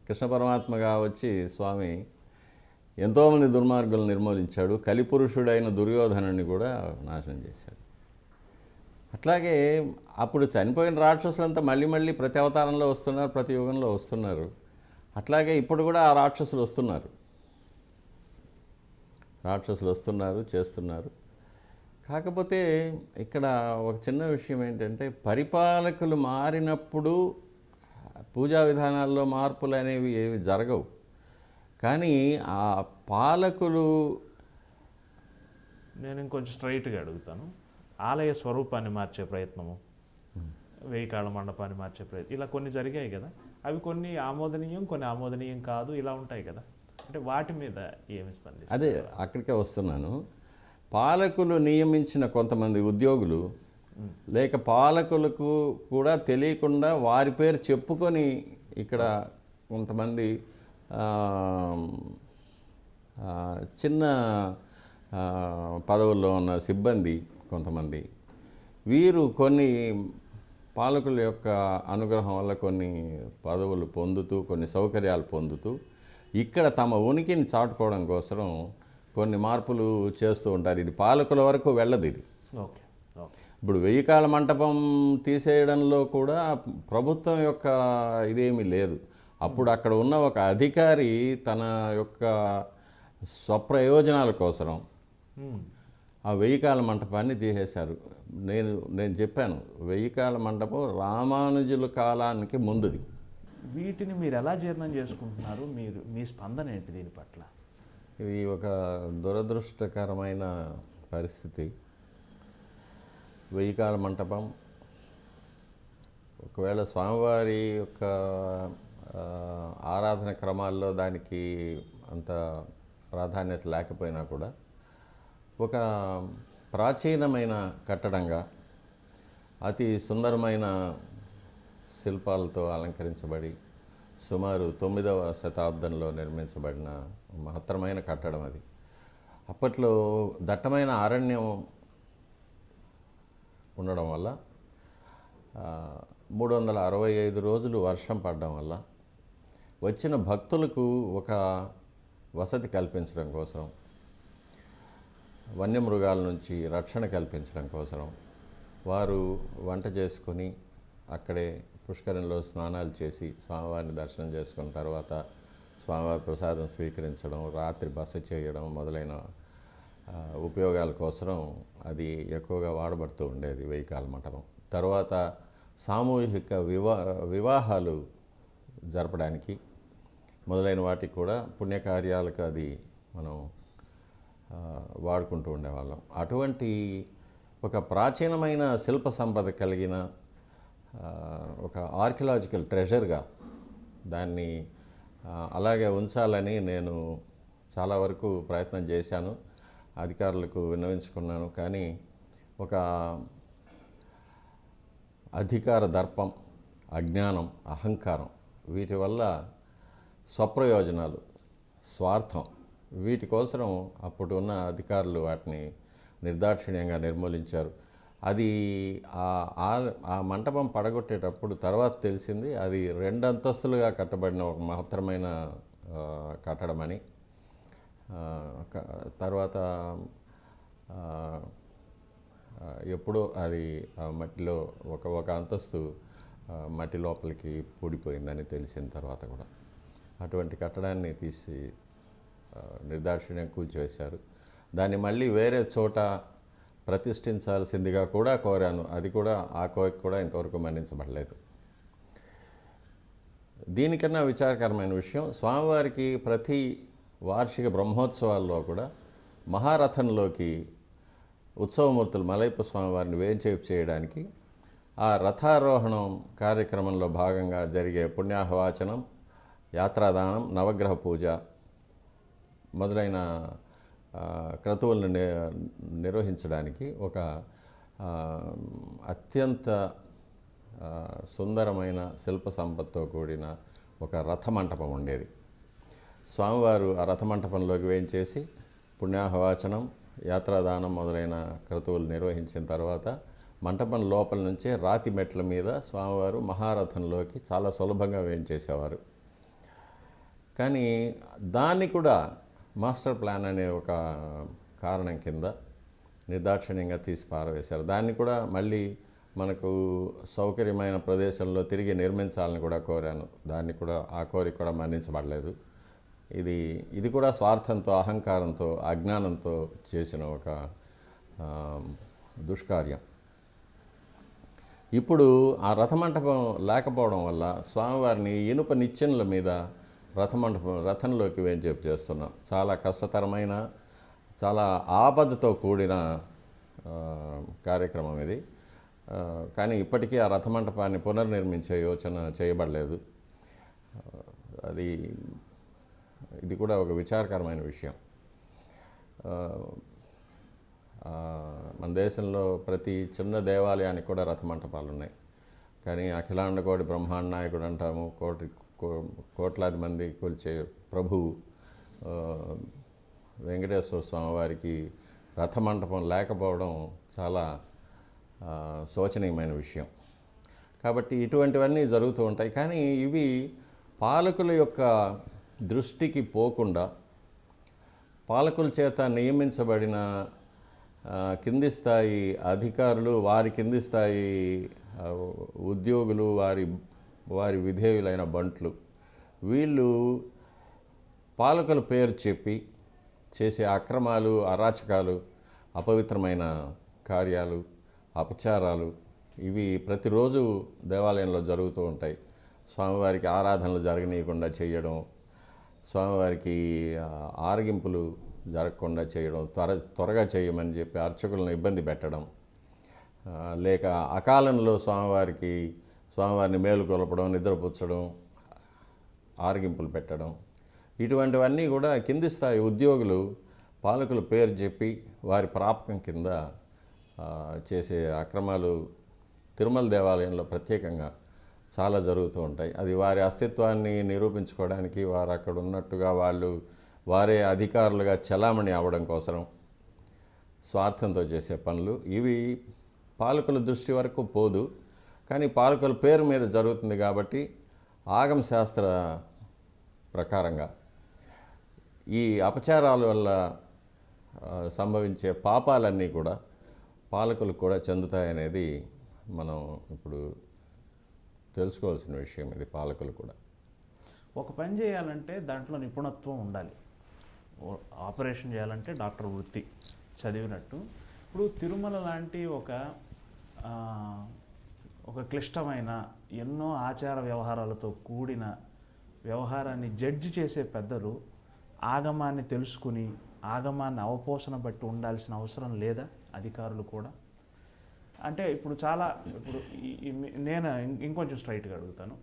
కృష్ణ పరమాత్మగా వచ్చి స్వామి ఎంతోమంది దుర్మార్గులను నిర్మూలించాడు. కలిపురుషుడైన దుర్యోధనుని కూడా నాశనం చేశాడు. అట్లాగే అప్పుడు చనిపోయిన రాక్షసులంతా మళ్ళీ ప్రతి అవతారంలో వస్తున్నారు, ప్రతి యుగంలో వస్తున్నారు. అట్లాగే ఇప్పుడు కూడా ఆ రాక్షసులు వస్తున్నారు, చేస్తున్నారు. కాకపోతే ఇక్కడ ఒక చిన్న విషయం ఏంటంటే, పరిపాలకులు మారినప్పుడు పూజా విధానాల్లో మార్పులు అనేవి ఏవి జరగవు. కానీ ఆ పాలకులు, నేను ఇంకొంచెం స్ట్రైట్గా అడుగుతాను, ఆలయ స్వరూపాన్ని మార్చే ప్రయత్నము, 1000 కాళ్ళ మండపాన్ని మార్చే ప్రయత్నం, ఇలా కొన్ని జరిగాయి కదా. అవి కొన్ని ఆమోదనీయం, కొన్ని ఆమోదనీయం కాదు, ఇలా ఉంటాయి కదా. అంటే వాటి మీద ఏమి స్పందిస్తారు? అదే అక్కడికే వస్తున్నాను. పాలకులు నియమించిన కొంతమంది ఉద్యోగులు, లేక పాలకులకు కూడా తెలియకుండా వారి పేరు చెప్పుకొని ఇక్కడ కొంతమంది చిన్న పదవుల్లో ఉన్న సిబ్బంది కొంతమంది, వీరు కొన్ని పాలకుల యొక్క అనుగ్రహం వల్ల కొన్ని పదవులు పొందుతూ, కొన్ని సౌకర్యాలు పొందుతూ ఇక్కడ తమ ఉనికిని చాటుకోవడం కోసం కొన్ని మార్పులు చేస్తూ ఉంటారు. ఇది పాలకుల వరకు వెళ్ళదు. ఇది ఓకే. ఇప్పుడు 1000 కాళ్ళ మంటపం తీసేయడంలో కూడా ప్రభుత్వం యొక్క ఇదేమీ లేదు. అప్పుడు అక్కడ ఉన్న ఒక అధికారి తన యొక్క స్వప్రయోజనాల కోసం ఆ 1000 కాళ్ళ మంటపాన్ని తీసేశారు. నేను చెప్పాను, 1000 కాళ్ళ మంటపం రామానుజుల కాలానికి ముందుది. వీటిని మీరు ఎలా జీర్ణం చేసుకుంటున్నారు? మీ స్పందన ఏంటి దీని పట్ల? ఇది ఒక దురదృష్టకరమైన పరిస్థితి. 1000 కాళ్ళ మంటపం ఒకవేళ స్వామివారి యొక్క ఆరాధన క్రమాల్లో దానికి అంత ప్రాధాన్యత లేకపోయినా కూడా ఒక ప్రాచీనమైన కట్టడంగా అతి సుందరమైన శిల్పాలతో అలంకరించబడి సుమారు 9వ శతాబ్దంలో నిర్మించబడిన మహత్తరమైన కట్టడం అది. అప్పట్లో దట్టమైన అరణ్యం ఉండడం వల్ల 365 రోజులు వర్షం పడడం వల్ల వచ్చిన భక్తులకు ఒక వసతి కల్పించడం కోసం, వన్యమృగాల నుంచి రక్షణ కల్పించడం కోసం వారు వంట చేసుకొని అక్కడే పుష్కరంలో స్నానాలు చేసి స్వామివారిని దర్శనం చేసుకున్న తర్వాత స్వామివారి ప్రసాదం స్వీకరించడం, రాత్రి బస చేయడం మొదలైన ఉపయోగాల కోసం అది ఎక్కువగా వాడబడుతూ ఉండేది 1000 కాళ్ళ మంటపం. తర్వాత సామూహిక వివాహాలు జరపడానికి మొదలైన వాటికి కూడా పుణ్యకార్యాలకు అది మనం వాడుకుంటూ ఉండేవాళ్ళం. అటువంటి ఒక ప్రాచీనమైన శిల్ప సంపద కలిగిన ఒక ఆర్కియలాజికల్ ట్రెజర్గా దాన్ని అలాగే ఉంచాలని నేను చాలా వరకు ప్రయత్నం చేశాను, అధికారులకు విన్నవించుకున్నాను. కానీ ఒక అధికార దర్పం, అజ్ఞానం, అహంకారం వీటి వల్ల స్వప్రయోజనాలు, స్వార్థం, వీటి కోసం అప్పుడు ఉన్న అధికారులు వాటిని నిర్దాక్షిణ్యంగా నిర్మూలించారు. అది ఆ మంటపం పడగొట్టేటప్పుడు తర్వాత తెలిసింది అది 2 అంతస్తులుగా కట్టబడిన ఒక మహత్తరమైన కట్టడమని. తర్వాత ఎప్పుడో అది మట్టిలో ఒక అంతస్తు మట్టి లోపలికి పూడిపోయిందని తెలిసిన తర్వాత కూడా అటువంటి కట్టడాన్ని తీసి నిర్దాక్షిణ్యం కూల్చివేశారు. దాన్ని మళ్ళీ వేరే చోట ప్రతిష్ఠించాల్సిందిగా కూడా కోరాను. అది కూడా ఆ కోరిక కూడా ఇంతవరకు మన్నించబడలేదు. దీనికన్నా విచారకరమైన విషయం, స్వామివారికి ప్రతి వార్షిక బ్రహ్మోత్సవాల్లో కూడా మహారథంలోకి ఉత్సవమూర్తులు మలయప్ప స్వామివారిని వేంచేపు చేయడానికి ఆ రథారోహణం కార్యక్రమంలో భాగంగా జరిగే పుణ్యాహవాచనం, యాత్రాదానం, నవగ్రహ పూజ మొదలైన క్రతువులను నిర్వహించడానికి ఒక అత్యంత సుందరమైన శిల్ప సంపత్తో కూడిన ఒక రథమంటపం ఉండేది. స్వామివారు ఆ రథమంటపంలోకి వేయించేసి పుణ్యాహవాచనం, యాత్రాదానం మొదలైన క్రతువులు నిర్వహించిన తర్వాత మంటపం లోపల నుంచే రాతి మెట్ల మీద స్వామివారు మహారథంలోకి చాలా సులభంగా వేయించేసేవారు. కానీ దాన్ని కూడా మాస్టర్ ప్లాన్ అనే ఒక కారణం కింద నిర్దాక్షిణ్యంగా తీసి పారవేశారు. దాన్ని కూడా మళ్ళీ మనకు సౌకర్యమైన ప్రదేశంలో తిరిగి నిర్మించాలని కూడా కోరాను. దాన్ని కూడా ఆ కోరిక కూడా మన్నించబడలేదు. ఇది కూడా స్వార్థంతో, అహంకారంతో, అజ్ఞానంతో చేసిన ఒక దుష్కార్యం. ఇప్పుడు ఆ రథమంటపం లేకపోవడం వల్ల స్వామివారిని ఇనుప నిచ్చెనల మీద రథంలోకి వేంచేపు చేస్తున్నాం. చాలా కష్టతరమైన, చాలా ఆపదతో కూడిన కార్యక్రమం ఇది. కానీ ఇప్పటికీ ఆ రథమంటపాన్ని పునర్నిర్మించే యోచన చేయబడలేదు. ఇది కూడా ఒక విచారకరమైన విషయం. మన దేశంలో ప్రతి చిన్న దేవాలయానికి కూడా రథమంటపాలు ఉన్నాయి. కానీ అఖిలాండకోటి బ్రహ్మాండ నాయకుడు అంటాము, కోట్లాది మంది కొలిచే ప్రభువు వెంకటేశ్వర స్వామి వారికి రథమంటపం లేకపోవడం చాలా శోచనీయమైన విషయం. కాబట్టి ఇటువంటివన్నీ జరుగుతూ ఉంటాయి. కానీ ఇవి పాలకుల యొక్క దృష్టికి పోకుండా పాలకుల చేత నియమించబడిన కింది స్థాయి అధికారులు, వారి కింది స్థాయి ఉద్యోగులు, వారి విధేయులైన బంట్లు, వీళ్ళు పాలకుల పేరు చెప్పి చేసే అక్రమాలు, అరాచకాలు, అపవిత్రమైన కార్యాలు, అపచారాలు ఇవి ప్రతిరోజు దేవాలయంలో జరుగుతూ ఉంటాయి. స్వామివారికి ఆరాధనలు జరగనీయకుండా చేయడం, స్వామివారికి ఆరగింపులు జరగకుండా చేయడం, త్వరగా చేయమని చెప్పి అర్చకులను ఇబ్బంది పెట్టడం, లేక అకాలంలో స్వామివారిని మేలుకొలపడం, నిద్రపుచ్చడం, ఆరగింపులు పెట్టడం, ఇటువంటివన్నీ కూడా కింది స్థాయి ఉద్యోగులు పాలకుల పేరు చెప్పి వారి ప్రాపకం కింద చేసే అక్రమాలు తిరుమల దేవాలయంలో ప్రత్యేకంగా చాలా జరుగుతూ ఉంటాయి. అది వారి అస్తిత్వాన్ని నిరూపించుకోవడానికి, వారు అక్కడ ఉన్నట్టుగా వారే అధికారులుగా చలామణి అవ్వడం కోసం స్వార్థంతో చేసే పనులు. ఇవి పాలకుల దృష్టి వరకు పోదు, కానీ పాలకుల పేరు మీద జరుగుతుంది కాబట్టి ఆగమ శాస్త్ర ప్రకారంగా ఈ అపచారాల వల్ల సంభవించే పాపాలన్నీ కూడా పాలకులకు కూడా చెందుతాయనేది మనం ఇప్పుడు తెలుసుకోవాల్సిన విషయం. ఇది పాలకులు కూడా ఒక పని చేయాలంటే దాంట్లో నిపుణత్వం ఉండాలి. ఆపరేషన్ చేయాలంటే డాక్టర్ వృత్తి చదివినట్టు. ఇప్పుడు తిరుమల లాంటి ఒక క్లిష్టమైన, ఎన్నో ఆచార వ్యవహారాలతో కూడిన వ్యవహారాన్ని జడ్జి చేసే పెద్దలు ఆగమాన్ని తెలుసుకుని ఆగమాన్ని అవపోసన బట్టి ఉండాల్సిన అవసరం లేదా? అధికారులు కూడా అంటే ఇప్పుడు నేను ఇంకొంచెం స్ట్రైట్గా అడుగుతాను.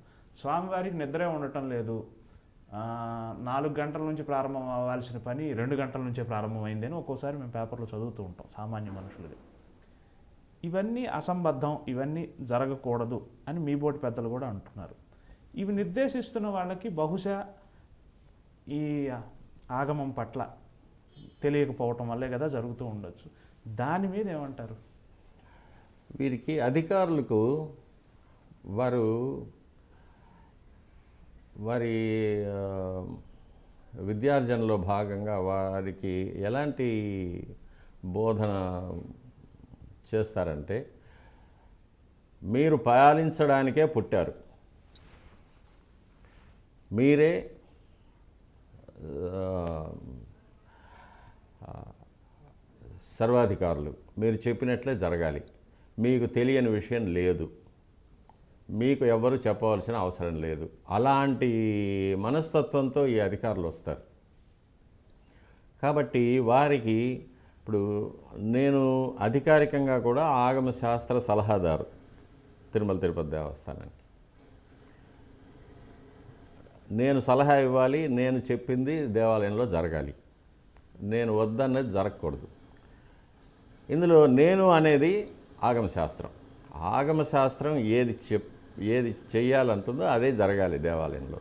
స్వామివారికి నిద్రే ఉండటం లేదు, 4 గంటల నుంచి ప్రారంభం అవ్వాల్సిన పని 2 గంటల నుంచే ప్రారంభమైంది అని ఒక్కోసారి మేము పేపర్లో చదువుతూ ఉంటాం సామాన్య మనుషులుగా. ఇవన్నీ అసంబద్ధం, ఇవన్నీ జరగకూడదు అని మీ బోటి పెద్దలు కూడా అంటున్నారు. ఇవి నిర్దేశిస్తున్న వాళ్ళకి బహుశా ఈ ఆగమం పట్ల తెలియకపోవటం వల్లే కదా జరుగుతూ ఉండొచ్చు. దాని మీద ఏమంటారు? వీరికి అధికారులకు వారి విద్యార్జనలో భాగంగా వారికి ఎలాంటి బోధన చేస్తారంటే, మీరు పాలించడానికే పుట్టారు, మీరే సర్వాధికారులు, మీరు చెప్పినట్లే జరగాలి, మీకు తెలియని విషయం లేదు, మీకు ఎవరు చెప్పవలసిన అవసరం లేదు. అలాంటి మనస్తత్వంతో ఈ అధికారులు వస్తారు. కాబట్టి వారికి ఇప్పుడు నేను అధికారికంగా కూడా ఆగమ శాస్త్ర సలహాదారు తిరుమల తిరుపతి దేవస్థానానికి. నేను సలహా ఇవ్వాలి, నేను చెప్పింది దేవాలయంలో జరగాలి, నేను వద్దన్నది జరగకూడదు. ఇందులో నేను అనేది ఆగమశాస్త్రం. ఆగమశాస్త్రం ఏది చెయ్యాలంటుందో అదే జరగాలి దేవాలయంలో.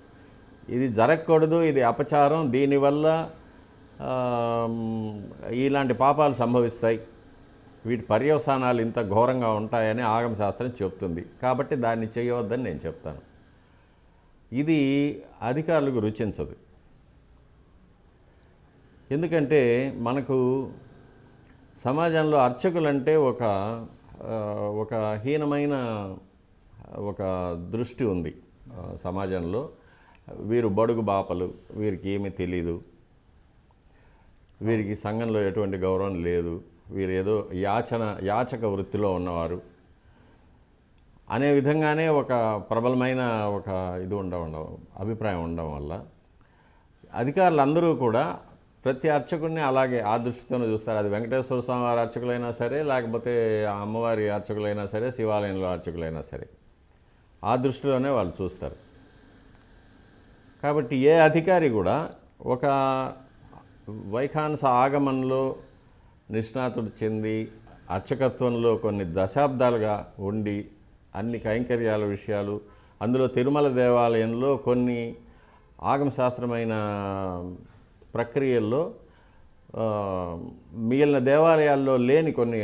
ఇది జరగకూడదు, ఇది అపచారం, దీనివల్ల ఇలాంటి పాపాలు సంభవిస్తాయి, వీటి పర్యవసానాలు ఇంత ఘోరంగా ఉంటాయని ఆగమశాస్త్రం చెప్తుంది. కాబట్టి దాన్ని చేయవద్దని నేను చెప్తాను. ఇది అధికారులకు రుచించదు. ఎందుకంటే మనకు సమాజంలో అర్చకులంటే ఒక హీనమైన ఒక దృష్టి ఉంది సమాజంలో. వీరు బడుగు బాపలు, వీరికి ఏమీ తెలీదు, వీరికి సంఘంలో ఎటువంటి గౌరవం లేదు, వీరు ఏదో యాచక వృత్తిలో ఉన్నవారు అనే విధంగానే ఒక ప్రబలమైన ఒక అభిప్రాయం ఉండడం వల్ల అధికారులందరూ కూడా ప్రతి అర్చకుడిని అలాగే ఆ దృష్టితోనే చూస్తారు. అది వెంకటేశ్వర స్వామి వారి అర్చకులైనా సరే, లేకపోతే అమ్మవారి అర్చకులైనా సరే, శివాలయంలో అర్చకులైనా సరే, ఆ దృష్టిలోనే వాళ్ళు చూస్తారు. కాబట్టి ఏ అధికారి కూడా ఒక వైఖానస ఆగమంలో నిష్ణాతుడు చెంది అర్చకత్వంలో కొన్ని దశాబ్దాలుగా ఉండి అన్ని కైంకర్యాల విషయాలు, అందులో తిరుమల దేవాలయంలో కొన్ని ఆగమశాస్త్రమైన ప్రక్రియల్లో మిగిలిన దేవాలయాల్లో లేని కొన్ని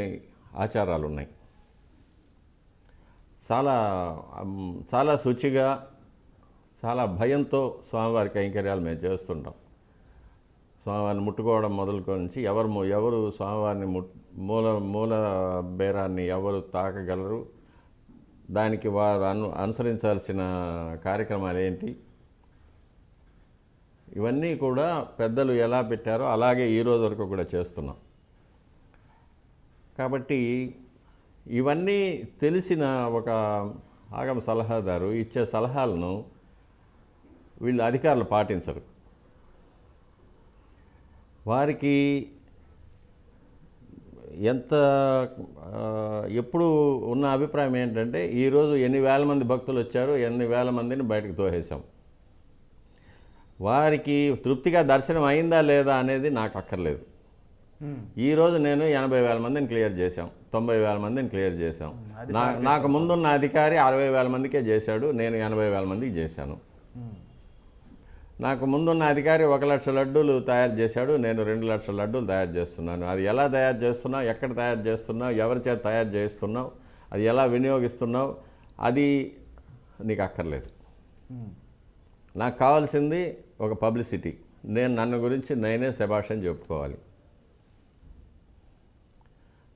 ఆచారాలు ఉన్నాయి. చాలా శుచిగా, చాలా భయంతో స్వామివారి కైంకర్యాలు మేము చేస్తుంటాం. స్వామివారిని ముట్టుకోవడం మొదలుకొని ఎవరు స్వామివారిని మూల బేరాన్ని ఎవరు తాకగలరు, దానికి వారు అనుసరించాల్సిన కార్యక్రమాలు ఏంటి, ఇవన్నీ కూడా పెద్దలు ఎలా పెట్టారో అలాగే ఈ రోజు వరకు కూడా చేస్తున్నాం. కాబట్టి ఇవన్నీ తెలిసిన ఒక ఆగమ సలహాదారు ఇచ్చే సలహాలను వీళ్ళు అధికారులు పాటించరు. వారికి ఎప్పుడు ఉన్న అభిప్రాయం ఏంటంటే, ఈరోజు ఎన్ని వేల మంది భక్తులు వచ్చారు, ఎన్ని వేల మందిని బయటకు తోసేసాం, వారికి తృప్తిగా దర్శనం అయిందా లేదా అనేది నాకు అక్కర్లేదు. ఈరోజు నేను 80,000 మందిని క్లియర్ చేశాం, 90,000 మందిని క్లియర్ చేశాం. నాకు ముందున్న అధికారి 60,000 మందికే చేశాడు, నేను 80,000 మందికి చేశాను. నాకు ముందున్న అధికారి 1,00,000 లడ్డూలు తయారు చేశాడు, నేను 2,00,000 లడ్డూలు తయారు చేస్తున్నాను. అది ఎలా తయారు చేస్తున్నావు, ఎక్కడ తయారు చేస్తున్నావు, ఎవరి చేత తయారు చేస్తున్నావు, అది ఎలా వినియోగిస్తున్నావు, అది నీకు అక్కర్లేదు. నాకు కావాల్సింది ఒక పబ్లిసిటీ, నన్ను గురించి నేనే శభాషని చెప్పుకోవాలి.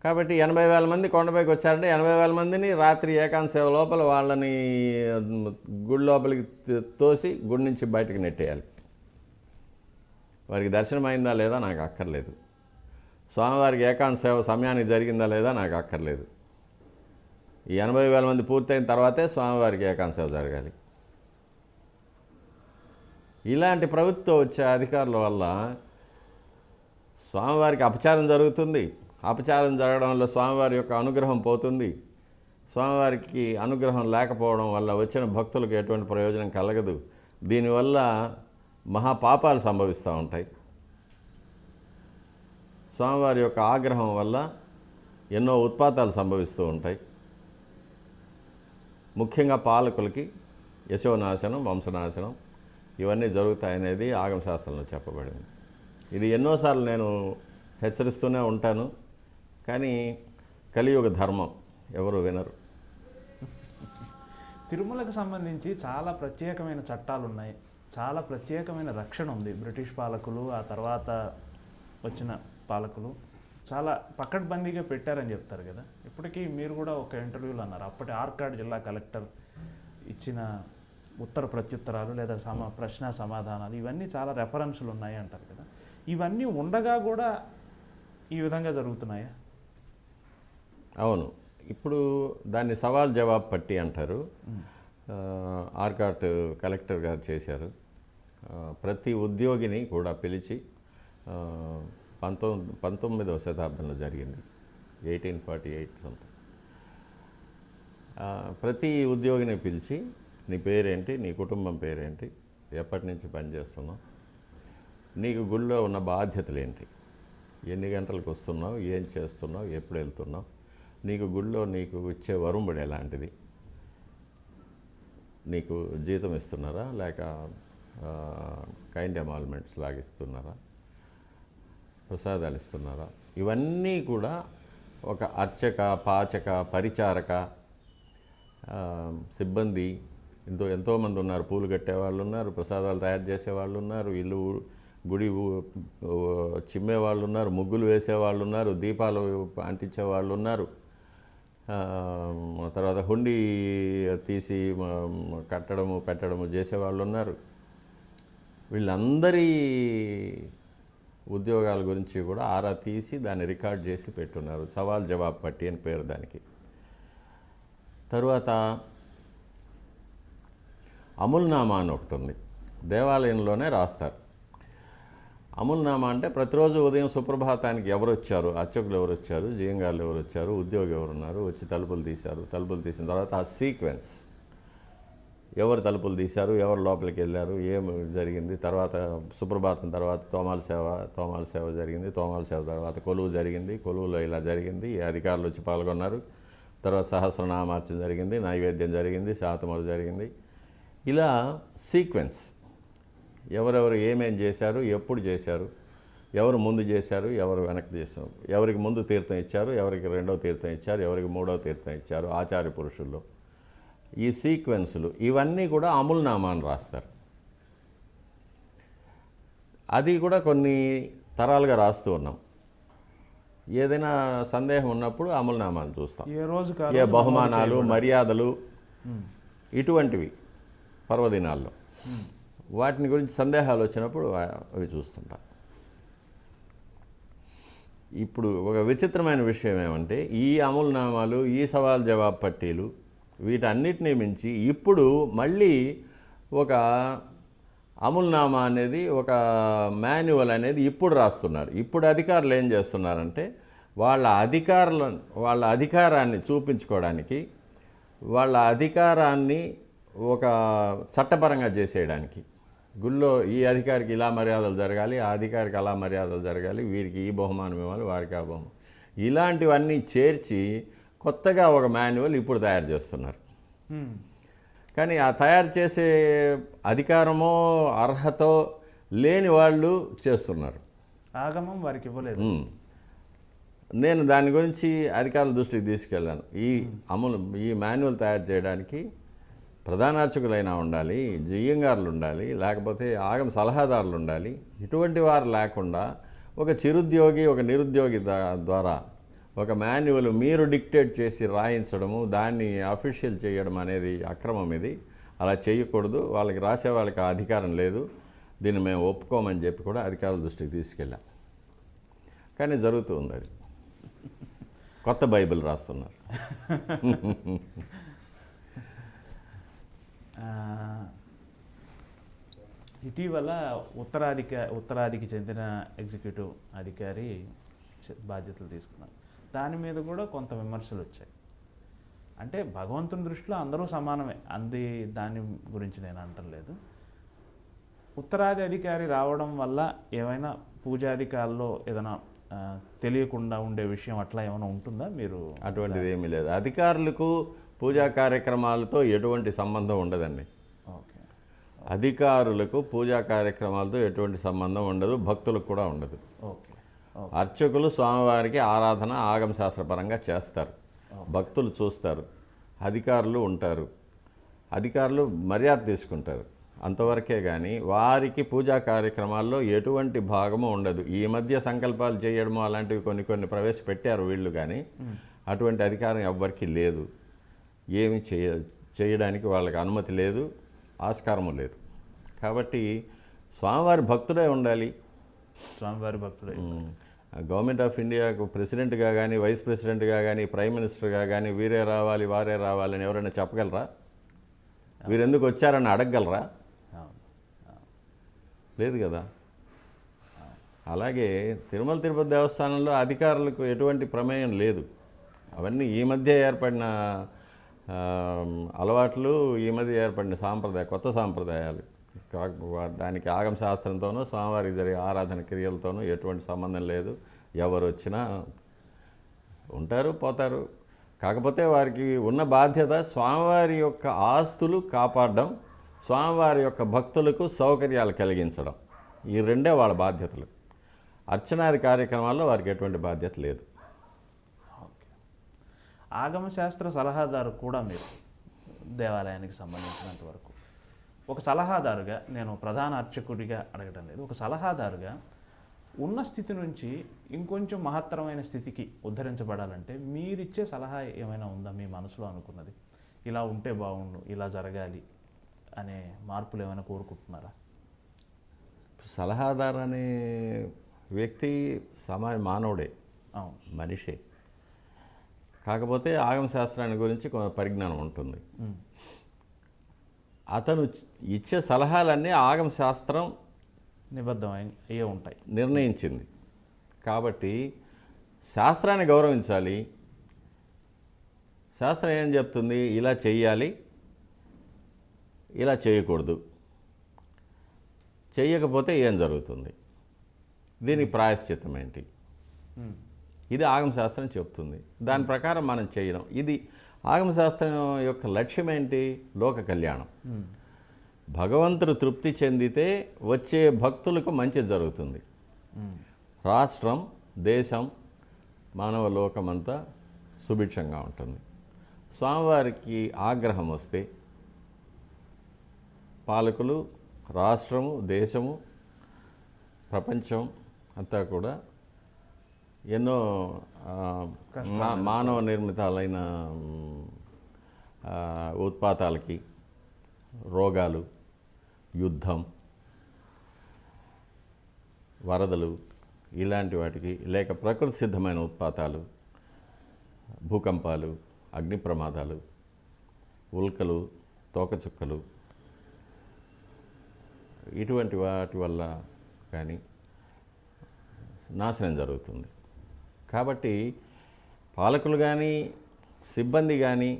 కాబట్టి 80,000 మంది కొండపైకి వచ్చారంటే 80,000 మందిని రాత్రి ఏకాంత సేవ లోపల వాళ్ళని గుడి లోపలికి తోసి గుడి నుంచి బయటకు నెట్టేయాలి. వారికి దర్శనం అయిందా లేదా నాకు అక్కర్లేదు, స్వామివారికి ఏకాంత సేవ సమయానికి జరిగిందా లేదా నాకు అక్కర్లేదు. ఈ 80,000 మంది పూర్తయిన తర్వాతే స్వామివారికి ఏకాంత సేవ జరగాలి. ఇలాంటి ప్రవృత్తితో వచ్చే అధికారుల వల్ల స్వామివారికి అపచారం జరుగుతుంది. అపచారం జరగడం వల్ల స్వామివారి యొక్క అనుగ్రహం పోతుంది. స్వామివారికి అనుగ్రహం లేకపోవడం వల్ల వచ్చిన భక్తులకు ఎటువంటి ప్రయోజనం కలగదు. దీనివల్ల మహాపాపాలు సంభవిస్తూ ఉంటాయి. స్వామివారి యొక్క ఆగ్రహం వల్ల ఎన్నో ఉత్పాతాలు సంభవిస్తూ ఉంటాయి. ముఖ్యంగా పాలకులకి యశోనాశనం, వంశనాశనం, ఇవన్నీ జరుగుతాయనేది ఆగమ శాస్త్రంలో చెప్పబడింది. ఇది ఎన్నోసార్లు నేను హెచ్చరిస్తూనే ఉంటాను, కానీ కలియుగ ధర్మం ఎవరు వినరు. తిరుమలకు సంబంధించి చాలా ప్రత్యేకమైన చట్టాలు ఉన్నాయి, చాలా ప్రత్యేకమైన రక్షణ ఉంది. బ్రిటిష్ పాలకులు, ఆ తర్వాత వచ్చిన పాలకులు చాలా పకడ్బందీగా పెట్టారని చెప్తారు కదా. ఇప్పటికీ మీరు కూడా ఒక ఇంటర్వ్యూలో అన్నారు, అప్పటి ఆర్కాడ్ జిల్లా కలెక్టర్ ఇచ్చిన ఉత్తర ప్రత్యుత్తరాలు లేదా ప్రశ్న సమాధానాలు ఇవన్నీ చాలా రెఫరెన్సులు ఉన్నాయి అంటారు కదా. ఇవన్నీ ఉండగా కూడా ఈ విధంగా జరుగుతున్నాయా? అవును, ఇప్పుడు దాన్ని సవాల్ జవాబు పట్టి అంటారు. ఆర్కాట్ కలెక్టర్ గారు చేశారు. ప్రతి ఉద్యోగిని కూడా పిలిచి 19వ శతాబ్దంలో జరిగింది, 1848 సంథింగ్. ప్రతి ఉద్యోగిని పిలిచి నీ పేరేంటి, నీ కుటుంబం పేరేంటి, ఎప్పటి నుంచి పనిచేస్తున్నావు, నీకు గుళ్ళో ఉన్న బాధ్యతలు ఏంటి, ఎన్ని గంటలకు వస్తున్నావు, ఏం చేస్తున్నావు, ఎప్పుడు వెళ్తున్నావు, నీకు గుళ్ళో నీకు ఇచ్చే వరుంబడి ఎలాంటిది, నీకు జీతం ఇస్తున్నారా లేక కైండ్ ఎమాల్మెంట్స్ లాగా ఇస్తున్నారా, ప్రసాదాలు ఇస్తున్నారా, ఇవన్నీ కూడా ఒక అర్చక, పాచక, పరిచారక సిబ్బంది ఎంతోమంది ఉన్నారు. పూలు కట్టేవాళ్ళు ఉన్నారు, ప్రసాదాలు తయారు చేసేవాళ్ళు ఉన్నారు, ఇల్లు గుడి చిమ్మేవాళ్ళు ఉన్నారు, ముగ్గులు వేసేవాళ్ళు ఉన్నారు, దీపాలు అంటించేవాళ్ళు ఉన్నారు, తర్వాత హుండీ తీసి కట్టడము పెట్టడము చేసేవాళ్ళు ఉన్నారు. వీళ్ళందరి ఉద్యోగాల గురించి కూడా ఆరా తీసి దాన్ని రికార్డ్ చేసి పెట్టున్నారు. సవాల్ జవాబు పట్టి అని పేరు దానికి. తరువాత అముల్నామా అని ఒకటి ఉంది, దేవాలయంలోనే రాస్తారు. అముల్నామా అంటే ప్రతిరోజు ఉదయం సుప్రభాతానికి ఎవరు వచ్చారు, అర్చకులు ఎవరు వచ్చారు, జీయంగాళ్ళు ఎవరు వచ్చారు, ఉద్యోగి ఎవరున్నారు, వచ్చి తలుపులు తీశారు, తలుపులు తీసిన తర్వాత ఆ సీక్వెన్స్, ఎవరు తలుపులు తీశారు, ఎవరు లోపలికి వెళ్ళారు, ఏం జరిగింది, తర్వాత సుప్రభాతం తర్వాత తోమాల సేవ జరిగింది, తోమాల సేవ తర్వాత కొలువు జరిగింది, కొలువులో ఇలా జరిగింది, ఈ అధికారులు వచ్చి పాల్గొన్నారు, తర్వాత సహస్రనామార్చన జరిగింది, నైవేద్యం జరిగింది, శాతమరు జరిగింది. ఇలా సీక్వెన్స్, ఎవరెవరు ఏమేం చేశారు, ఎప్పుడు చేశారు, ఎవరు ముందు చేశారు, ఎవరు వెనక్కి చేశారు, ఎవరికి ముందు తీర్థం ఇచ్చారు, ఎవరికి రెండవ తీర్థం ఇచ్చారు, ఎవరికి మూడవ తీర్థం ఇచ్చారు, ఆచార్య పురుషుల్లో ఈ సీక్వెన్సులు ఇవన్నీ కూడా అముల్నామాని రాస్తారు. అది కూడా కొన్ని తరాలుగా రాస్తూ ఉన్నాం. ఏదైనా సందేహం ఉన్నప్పుడు అముల్నామాలు చూస్తాం. ఏ బహుమానాలు, మర్యాదలు ఇటువంటివి పర్వదినాల్లో వాటిని గురించి సందేహాలు వచ్చినప్పుడు అవి చూస్తుంటాం. ఇప్పుడు ఒక విచిత్రమైన విషయం ఏమంటే, ఈ అముల్నామాలు, ఈ సవాల్ జవాబు పట్టీలు, వీటన్నిటినీ మించి ఇప్పుడు మళ్ళీ ఒక అముల్నామా అనేది, ఒక మాన్యువల్ అనేది ఇప్పుడు రాస్తున్నారు. ఇప్పుడు అధికారులు ఏం చేస్తున్నారంటే, వాళ్ళ అధికారాన్ని చూపించుకోవడానికి, వాళ్ళ అధికారాన్ని ఒక చట్టపరంగా చేసేయడానికి, గుళ్ళో ఈ అధికారికి ఇలా మర్యాదలు జరగాలి, ఆ అధికారికి అలా మర్యాదలు జరగాలి, వీరికి ఈ బహుమానం ఇవ్వాలి, వారికి ఆ బహుమానం, ఇలాంటివన్నీ చేర్చి కొత్తగా ఒక మాన్యువల్ ఇప్పుడు తయారు చేస్తున్నారు. కానీ ఆ తయారు చేసే అధికారమో అర్హతో లేని వాళ్ళు చేస్తున్నారు. ఆగమం వారికి ఇవ్వలేదు. నేను దాని గురించి అధికారుల దృష్టికి తీసుకెళ్ళాను. ఈ మాన్యువల్ తయారు చేయడానికి ప్రధాన అర్చకులైనా ఉండాలి, జియ్యంగారులు ఉండాలి, లేకపోతే ఆగమ సలహాదారులు ఉండాలి. ఇటువంటి వారు లేకుండా ఒక చిరుద్యోగి, ఒక నిరుద్యోగి ద్వారా ఒక మాన్యువల్ మీరు డిక్టేట్ చేసి రాయించడము, దాన్ని అఫీషియల్ చేయడం అనేది అక్రమం. ఇది అలా చేయకూడదు, వాళ్ళకి రాసే వాళ్ళకి ఆ అధికారం లేదు, దీన్ని మేము ఒప్పుకోమని చెప్పి కూడా అధికారుల దృష్టికి తీసుకెళ్ళాం. కానీ జరుగుతూ ఉంది అది. కొత్త బైబిల్ రాస్తున్నారు. ఇటీవల ఉత్తరాదికి చెందిన ఎగ్జిక్యూటివ్ అధికారి బాధ్యతలు తీసుకున్నారు. దాని మీద కూడా కొంత విమర్శలు వచ్చాయి. అంటే భగవంతుని దృష్టిలో అందరూ సమానమే, దాని గురించి నేను అంటలేదు. ఉత్తరాది అధికారి రావడం వల్ల ఏమైనా పూజాధికారుల్లో ఏదైనా తెలియకుండా ఉండే విషయం అట్లా ఏమైనా ఉంటుందా? మీరు అటువంటిది ఏమీ లేదు. అధికారులకు పూజా కార్యక్రమాలతో ఎటువంటి సంబంధం ఉండదండి. ఓకే. అధికారులకు పూజా కార్యక్రమాలతో ఎటువంటి సంబంధం ఉండదు, భక్తులకు కూడా ఉండదు. ఓకే. అర్చకులు స్వామివారికి ఆరాధన ఆగమ శాస్త్రపరంగా చేస్తారు, భక్తులు చూస్తారు, అధికారులు ఉంటారు, అధికారులు మర్యాద తీసుకుంటారు, అంతవరకే కానీ వారికి పూజా కార్యక్రమాల్లో ఎటువంటి భాగము ఉండదు. ఈ మధ్య సంకల్పాలు చేయడము అలాంటివి కొన్ని ప్రవేశపెట్టారు వీళ్ళు, కానీ అటువంటి అధికారం ఎవ్వరికీ లేదు. ఏమి చేయడానికి వాళ్ళకి అనుమతి లేదు, ఆస్కారము లేదు. కాబట్టి స్వామివారి భక్తుడే ఉండాలి. స్వామివారి భక్తుడే. గవర్నమెంట్ ఆఫ్ ఇండియాకు ప్రెసిడెంట్గా కానీ, వైస్ ప్రెసిడెంట్గా కానీ, ప్రైమ్ మినిస్టర్గా కానీ వీరే రావాలి వారే రావాలని ఎవరైనా చెప్పగలరా? వీరెందుకు వచ్చారని అడగగలరా? లేదు కదా. అలాగే తిరుమల తిరుపతి దేవస్థానంలో అధికారులకు ఎటువంటి ప్రమేయం లేదు. అవన్నీ ఈ మధ్య ఏర్పడిన అలవాట్లు, ఈ మధ్య ఏర్పడిన కొత్త సాంప్రదాయాలు. దానికి ఆగమ శాస్త్రంతోనూ స్వామివారికి జరిగే ఆరాధన క్రియలతోనూ ఎటువంటి సంబంధం లేదు. ఎవరు వచ్చినా ఉంటారు, పోతారు. కాకపోతే వారికి ఉన్న బాధ్యత స్వామివారి యొక్క ఆస్తులు కాపాడడం, స్వామివారి యొక్క భక్తులకు సౌకర్యాలు కలిగించడం. ఈ రెండే వాళ్ళ బాధ్యతలు. అర్చనాది కార్యక్రమాల్లో వారికి ఎటువంటి బాధ్యత లేదు. ఆగమశాస్త్ర సలహాదారు కూడా మీరు దేవాలయానికి సంబంధించినంత వరకు ఒక సలహాదారుగా, నేను ప్రధాన అర్చకుడిగా అడగడం లేదు, ఒక సలహాదారుగా ఉన్న స్థితి నుంచి ఇంకొంచెం మహత్తరమైన స్థితికి ఉద్ధరించబడాలంటే మీరిచ్చే సలహా ఏమైనా ఉందా? మీ మనసులో అనుకున్నది ఇలా ఉంటే బాగుండు, ఇలా జరగాలి అనే మార్పులు ఏమైనా కోరుకుంటున్నారా? సలహాదారు అనే వ్యక్తి మానవుడే, అవును, మనిషే. కాకపోతే ఆగమ శాస్త్రాన్ని గురించి కొంత పరిజ్ఞానం ఉంటుంది. అతను ఇచ్చే సలహాలన్నీ ఆగమ శాస్త్రం నిబద్ధమయ్యే ఉంటాయి, నిర్ణయించింది. కాబట్టి శాస్త్రాన్ని గౌరవించాలి. శాస్త్రం ఏం చెప్తుంది? ఇలా చెయ్యాలి, ఇలా చేయకూడదు, చెయ్యకపోతే ఏం జరుగుతుంది, దీనికి ప్రాయశ్చిత్తం ఏంటి, ఇది ఆగమశాస్త్రం చెప్తుంది. దాని ప్రకారం మనం చేయడం. ఇది ఆగమశాస్త్రం యొక్క లక్ష్యం ఏంటి? లోక కళ్యాణం. భగవంతుడు తృప్తి చెందితే వచ్చే భక్తులకు మంచి జరుగుతుంది. రాష్ట్రం, దేశం, మానవ లోకమంతా సుభిక్షంగా ఉంటుంది. స్వామివారికి ఆగ్రహం వస్తే పాలకులు, రాష్ట్రము, దేశము, ప్రపంచం అంతా కూడా ఎన్నో మానవ నిర్మితాలైన ఉత్పాతాలకి, రోగాలు, యుద్ధం, వరదలు, ఇలాంటి వాటికి, లేక ప్రకృతి సిద్ధమైన ఉత్పాతాలు, భూకంపాలు, అగ్ని ప్రమాదాలు, ఉల్కలు, తోకచుక్కలు, ఇటువంటి వాటి వల్ల కానీ నాశనం జరుగుతుంది. కాబట్టి పాలకులు కానీ, సిబ్బంది కానీ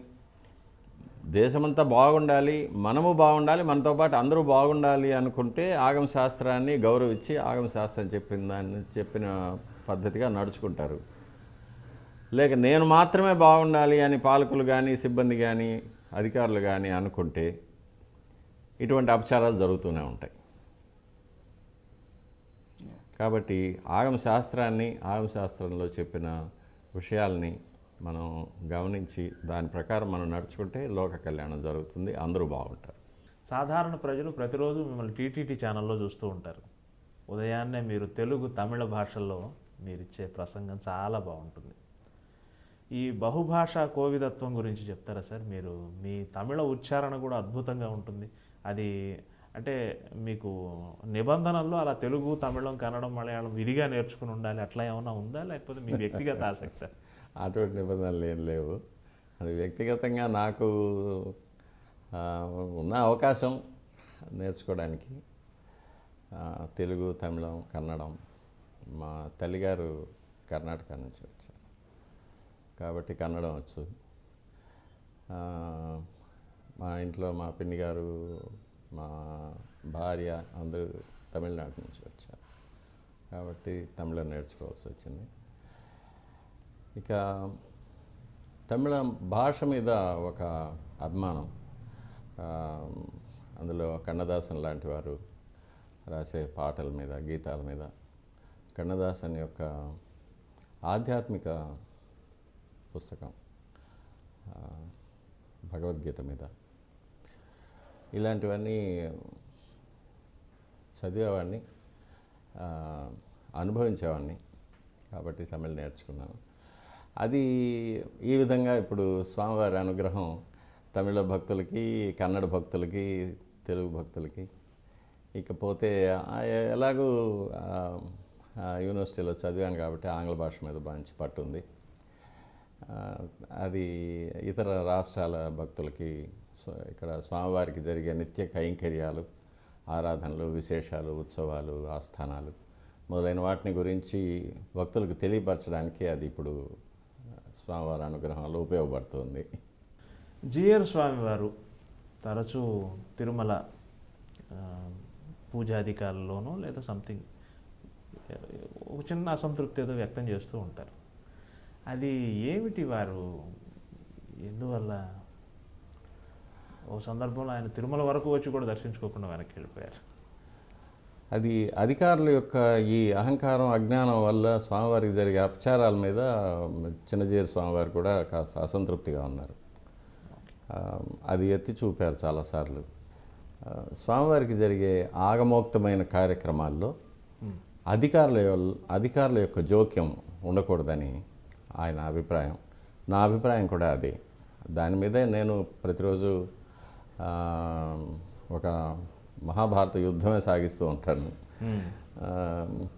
దేశమంతా బాగుండాలి, మనము బాగుండాలి, మనతో పాటు అందరూ బాగుండాలి అనుకుంటే ఆగమ శాస్త్రాన్ని గౌరవించి ఆగమ శాస్త్రం చెప్పిన పద్ధతిగా నడుచుకుంటారు. లేక నేను మాత్రమే బాగుండాలి అని పాలకులు కానీ, సిబ్బంది కానీ, అధికారులు కానీ అనుకుంటే ఇటువంటి అపచారాలు జరుగుతూనే ఉంటాయి. కాబట్టి ఆగమ శాస్త్రంలో చెప్పిన విషయాల్ని మనం గమనించి దాని ప్రకారం మనం నడుచుకుంటే లోక కళ్యాణం జరుగుతుంది, అందరూ బాగుంటారు. సాధారణ ప్రజలు ప్రతిరోజు మిమ్మల్ని టీటీటీ ఛానల్లో చూస్తూ ఉంటారు. ఉదయాన్నే మీరు తెలుగు, తమిళ భాషల్లో మీరిచ్చే ప్రసంగం చాలా బాగుంటుంది. ఈ బహుభాషా కోవిదత్వం గురించి చెప్తారా సార్? మీరు మీ తమిళ ఉచ్చారణ కూడా అద్భుతంగా ఉంటుంది. అది అంటే మీకు నిబంధనల్లో అలా తెలుగు, తమిళం, కన్నడం, మలయాళం విధిగా నేర్చుకుని ఉండాలి అట్లా ఏమైనా ఉందా, లేకపోతే మీ వ్యక్తిగత ఆసక్తి? అటువంటి నిబంధనలు ఏం లేవు. అది వ్యక్తిగతంగా నాకు ఉన్న అవకాశం నేర్చుకోవడానికి తెలుగు, తమిళం, కన్నడం. మా తల్లిగారు కర్ణాటక నుంచి వచ్చారు కాబట్టి కన్నడం వచ్చు. మా ఇంట్లో మా పిన్ని గారు, మా భార్య అందరూ తమిళనాడు నుంచి వచ్చారు కాబట్టి తమిళం నేర్చుకోవాల్సి వచ్చింది. ఇక తమిళ భాష మీద ఒక అభిమానం అందులో కన్నదాసన్ లాంటి వారు రాసే పాటల మీద, గీతాల మీద, కన్నదాసన్ యొక్క ఆధ్యాత్మిక పుస్తకం భగవద్గీత మీద, ఇలాంటివన్నీ చదివేవాడిని, అనుభవించేవాడిని. కాబట్టి తమిళ్ నేర్చుకున్నాను. అది ఈ విధంగా ఇప్పుడు స్వామివారి అనుగ్రహం తమిళ భక్తులకి, కన్నడ భక్తులకి, తెలుగు భక్తులకి. ఇకపోతే ఎలాగూ యూనివర్సిటీలో చదివాను కాబట్టి ఆంగ్ల భాష మీద మంచి పట్టుంది. అది ఇతర రాష్ట్రాల భక్తులకి ఇక్కడ స్వామివారికి జరిగే నిత్య కైంకర్యాలు, ఆరాధనలు, విశేషాలు, ఉత్సవాలు, ఆస్థానాలు మొదలైన వాటిని గురించి భక్తులకు తెలియపరచడానికి అది ఇప్పుడు స్వామివారి అనుగ్రహంలో ఉపయోగపడుతుంది. జిఆర్ స్వామివారు తరచూ తిరుమల పూజాధికారుల్లోనూ లేదా సంథింగ్ ఒక చిన్న అసంతృప్తి ఏదో వ్యక్తం చేస్తూ ఉంటారు. అది ఏమిటి, వారు ఎందువల్ల? ఓ సందర్భంలో ఆయన తిరుమల వరకు వచ్చి కూడా దర్శించుకోకుండా వెనక్కి వెళ్ళిపోయారు. అది అధికారుల యొక్క ఈ అహంకారం, అజ్ఞానం వల్ల స్వామివారికి జరిగే అపచారాల మీద చిన్నజీయర్ స్వామివారు కూడా కాస్త అసంతృప్తిగా ఉన్నారు. అది ఎత్తి చూపారు చాలాసార్లు. స్వామివారికి జరిగే ఆగమోక్తమైన కార్యక్రమాల్లో అధికారుల యొక్క జోక్యం ఉండకూడదని ఆయన అభిప్రాయం. నా అభిప్రాయం కూడా అదే. దాని మీదే నేను ప్రతిరోజు ఒక మహాభారత యుద్ధమే సాగిస్తూ ఉంటాను.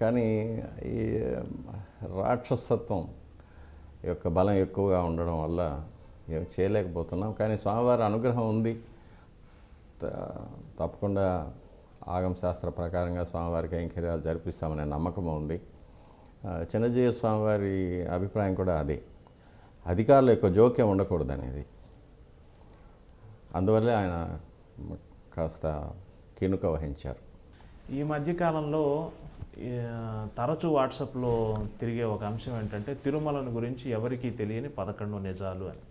కానీ ఈ రాక్షసత్వం యొక్క బలం ఎక్కువగా ఉండడం వల్ల ఏం చేయలేకపోతున్నాం. కానీ స్వామివారి అనుగ్రహం ఉంది. తప్పకుండా ఆగమ శాస్త్ర ప్రకారంగా స్వామివారి కైంకర్యాలు జరిపిస్తామనే నమ్మకం ఉంది. చిన్నజీయ స్వామివారి అభిప్రాయం కూడా అదే. అధికారుల యొక్క జోక్యం ఉండకూడదనేది. అందువల్లే ఆయన కాస్త కినుక వహించారు. ఈ మధ్యకాలంలో తరచూ వాట్సాప్లో తిరిగే ఒక అంశం ఏంటంటే తిరుమలను గురించి ఎవరికీ తెలియని 11 నిజాలు అని.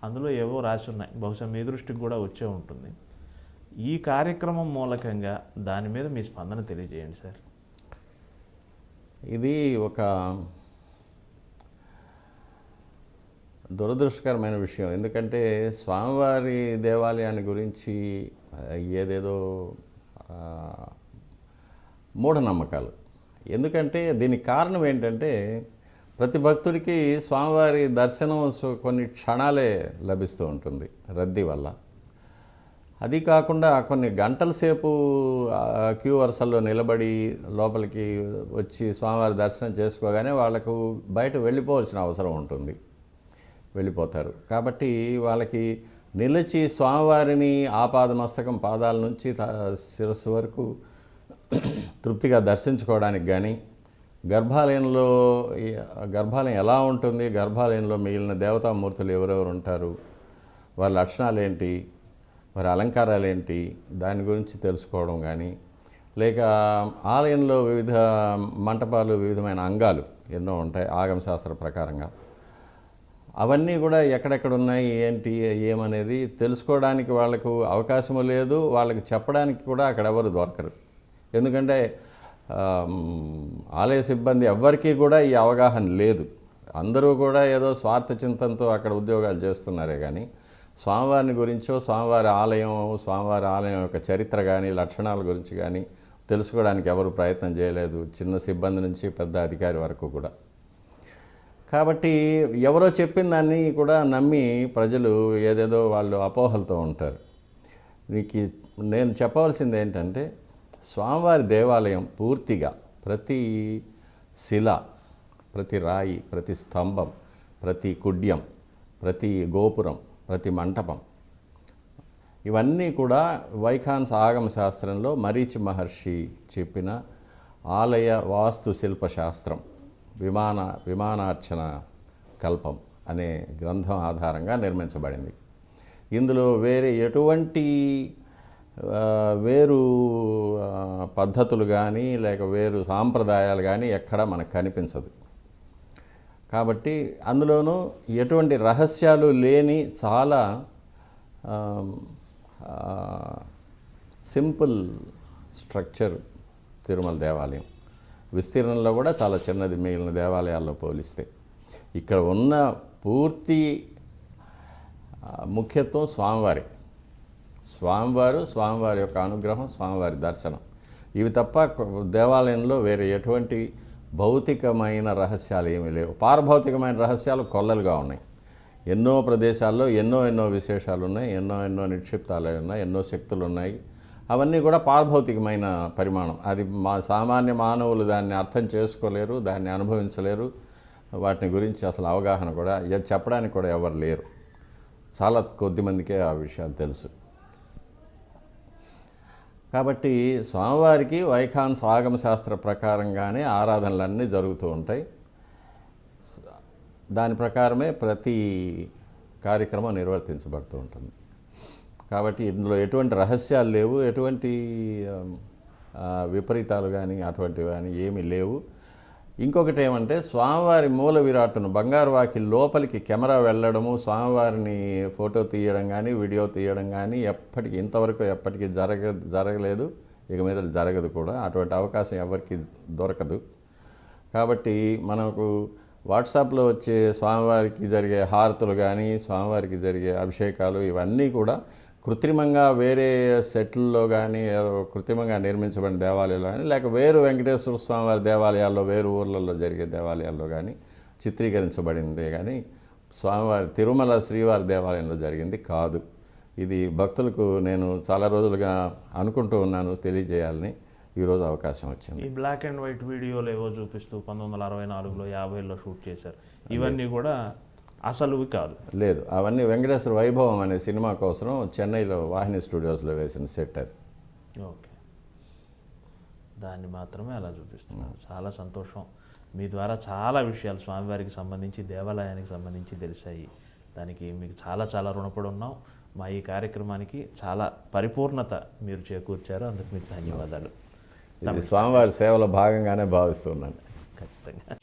అందులో ఏవో రాసి ఉన్నాయి. బహుశా మీ దృష్టికి కూడా వచ్చే ఉంటుంది. ఈ కార్యక్రమం మూలకంగా దాని మీద మీ స్పందన తెలియజేయండి సార్. ఇది ఒక దురదృష్టకరమైన విషయం. ఎందుకంటే స్వామివారి దేవాలయాన్ని గురించి ఏదేదో మూఢనమ్మకాలు. ఎందుకంటే దీనికి కారణం ఏంటంటే ప్రతి భక్తుడికి స్వామివారి దర్శనం కొన్ని క్షణాలే లభిస్తూ ఉంటుంది రద్దీ వల్ల. అది కాకుండా కొన్ని గంటల సేపు క్యూ వరుసల్లో నిలబడి లోపలికి వచ్చి స్వామివారి దర్శనం చేసుకోగానే వాళ్ళకు బయట వెళ్ళిపోవాల్సిన అవసరం ఉంటుంది. వెళ్ళిపోతారు. కాబట్టి వాళ్ళకి నిలిచి స్వామివారిని ఆపాదమస్తకం పాదాల నుంచి శిరస్సు వరకు తృప్తిగా దర్శించుకోవడానికి కానీ, గర్భాలయం ఎలా ఉంటుంది, గర్భాలయంలో మిగిలిన దేవతామూర్తులు ఎవరెవరు ఉంటారు, వారి లక్షణాలు ఏంటి, వారి అలంకారాలు ఏంటి, దాని గురించి తెలుసుకోవడం కానీ, లేక ఆలయంలో వివిధ మంటపాలు, వివిధమైన అంగాలు ఎన్నో ఉంటాయి ఆగమ శాస్త్ర ప్రకారంగా. అవన్నీ కూడా ఎక్కడెక్కడ ఉన్నాయి, ఏంటి, ఏమనేది తెలుసుకోవడానికి వాళ్ళకు అవకాశము లేదు. వాళ్ళకి చెప్పడానికి కూడా అక్కడ ఎవరు దొరకరు. ఎందుకంటే ఆలయ సిబ్బంది ఎవ్వరికీ కూడా ఈ అవగాహన లేదు. అందరూ కూడా ఏదో స్వార్థ చింతనతో అక్కడ ఉద్యోగాలు చేస్తున్నారే కానీ స్వామివారిని గురించో, స్వామివారి ఆలయం యొక్క చరిత్ర కానీ, లక్షణాల గురించి కానీ తెలుసుకోవడానికి ఎవరు ప్రయత్నం చేయలేదు. చిన్న సిబ్బంది నుంచి పెద్ద అధికారి వరకు కూడా. కాబట్టి ఎవరో చెప్పిన దాన్ని కూడా నమ్మి ప్రజలు ఏదేదో వాళ్ళు అపోహలతో ఉంటారు. నేను చెప్పవలసింది ఏంటంటే స్వామివారి దేవాలయం పూర్తిగా ప్రతి శిల, ప్రతి రాయి, ప్రతి స్తంభం, ప్రతి కుడ్యం, ప్రతి గోపురం, ప్రతి మంటపం, ఇవన్నీ కూడా వైఖానస ఆగమ శాస్త్రంలో మరీచి మహర్షి చెప్పిన ఆలయ వాస్తు శిల్పశాస్త్రం విమానార్చన కల్పం అనే గ్రంథం ఆధారంగా నిర్మించబడింది. ఇందులో వేరే ఎటువంటి వేరు పద్ధతులు కానీ లేక వేరు సాంప్రదాయాలు కానీ ఎక్కడా మనకు కనిపించదు. కాబట్టి అందులోనూ ఎటువంటి రహస్యాలు లేని చాలా సింపుల్ స్ట్రక్చర్ తిరుమల దేవాలయం. విస్తీర్ణంలో కూడా చాలా చిన్నది మిగిలిన దేవాలయాల్లో పోలిస్తే. ఇక్కడ ఉన్న పూర్తి ముఖ్యత్వం స్వామివారి యొక్క అనుగ్రహం, స్వామివారి దర్శనం, ఇవి తప్ప దేవాలయంలో వేరే ఎటువంటి భౌతికమైన రహస్యాలు ఏమీ లేవు. పారభౌతికమైన రహస్యాలు కొల్లలుగా ఉన్నాయి. ఎన్నో ప్రదేశాల్లో ఎన్నో విశేషాలు ఉన్నాయి, ఎన్నో నిక్షిప్తాలు ఉన్నాయి, ఎన్నో శక్తులు ఉన్నాయి. అవన్నీ కూడా పారభౌతికమైన పరిమాణం. అది సామాన్య మానవులు దాన్ని అర్థం చేసుకోలేరు, దాన్ని అనుభవించలేరు. వాటిని గురించి అసలు అవగాహన కూడా చెప్పడానికి కూడా ఎవరు లేరు. చాలా కొద్దిమందికే ఆ విషయాలు తెలుసు. కాబట్టి స్వామివారికి వైఖానస ఆగమ శాస్త్ర ప్రకారంగానే ఆరాధనలన్నీ జరుగుతూ ఉంటాయి. దాని ప్రకారమే ప్రతి కార్యక్రమం నిర్వర్తించబడుతూ ఉంటుంది. కాబట్టి ఇందులో ఎటువంటి రహస్యాలు లేవు, ఎటువంటి విపరీతాలు కానీ అటువంటివి కానీ ఏమీ లేవు. ఇంకొకటి ఏమంటే, స్వామివారి మూల విరాట్టును బంగారు వాకి లోపలికి కెమెరా వెళ్ళడము, స్వామివారిని ఫోటో తీయడం కానీ వీడియో తీయడం కానీ ఇంతవరకు ఎప్పటికీ జరగలేదు, ఇక మీద జరగదు కూడా. అటువంటి అవకాశం ఎవరికి దొరకదు. కాబట్టి మనకు వాట్సాప్లో వచ్చే స్వామివారికి జరిగే హారతులు కానీ, స్వామివారికి జరిగే అభిషేకాలు, ఇవన్నీ కూడా కృత్రిమంగా వేరే సెట్లలో కానీ, కృత్రిమంగా నిర్మించబడిన దేవాలయాల్లో కానీ, లేక వేరు వెంకటేశ్వర స్వామివారి దేవాలయాల్లో, వేరు ఊర్లలో జరిగే దేవాలయాల్లో కానీ చిత్రీకరించబడిందే కానీ స్వామివారి తిరుమల శ్రీవారి దేవాలయంలో జరిగింది కాదు. ఇది భక్తులకు నేను చాలా రోజులుగా అనుకుంటూ ఉన్నాను, తెలియజేయాలని ఈరోజు అవకాశం వచ్చింది. ఈ బ్లాక్ అండ్ వైట్ వీడియోలు ఏవో చూపిస్తూ 1964లో 50లో షూట్ చేశారు, ఇవన్నీ కూడా అసలువి కాదు. లేదు, అవన్నీ వెంకటేశ్వర వైభవం అనే సినిమా కోసం చెన్నైలో వాహిని స్టూడియోస్లో వేసిన సెట్ అది. ఓకే, దాన్ని మాత్రమే అలా చూపిస్తున్నారు. చాలా సంతోషం. మీ ద్వారా చాలా విషయాలు స్వామివారికి సంబంధించి, దేవాలయానికి సంబంధించి తెలిసాయి. దానికి మీకు చాలా రుణపడి ఉన్నాం. మా ఈ కార్యక్రమానికి చాలా పరిపూర్ణత మీరు చేకూర్చారు, అందుకు మీకు ధన్యవాదాలు. ఇది స్వామివారి సేవలో భాగంగానే భావిస్తున్నాను. ఖచ్చితంగా.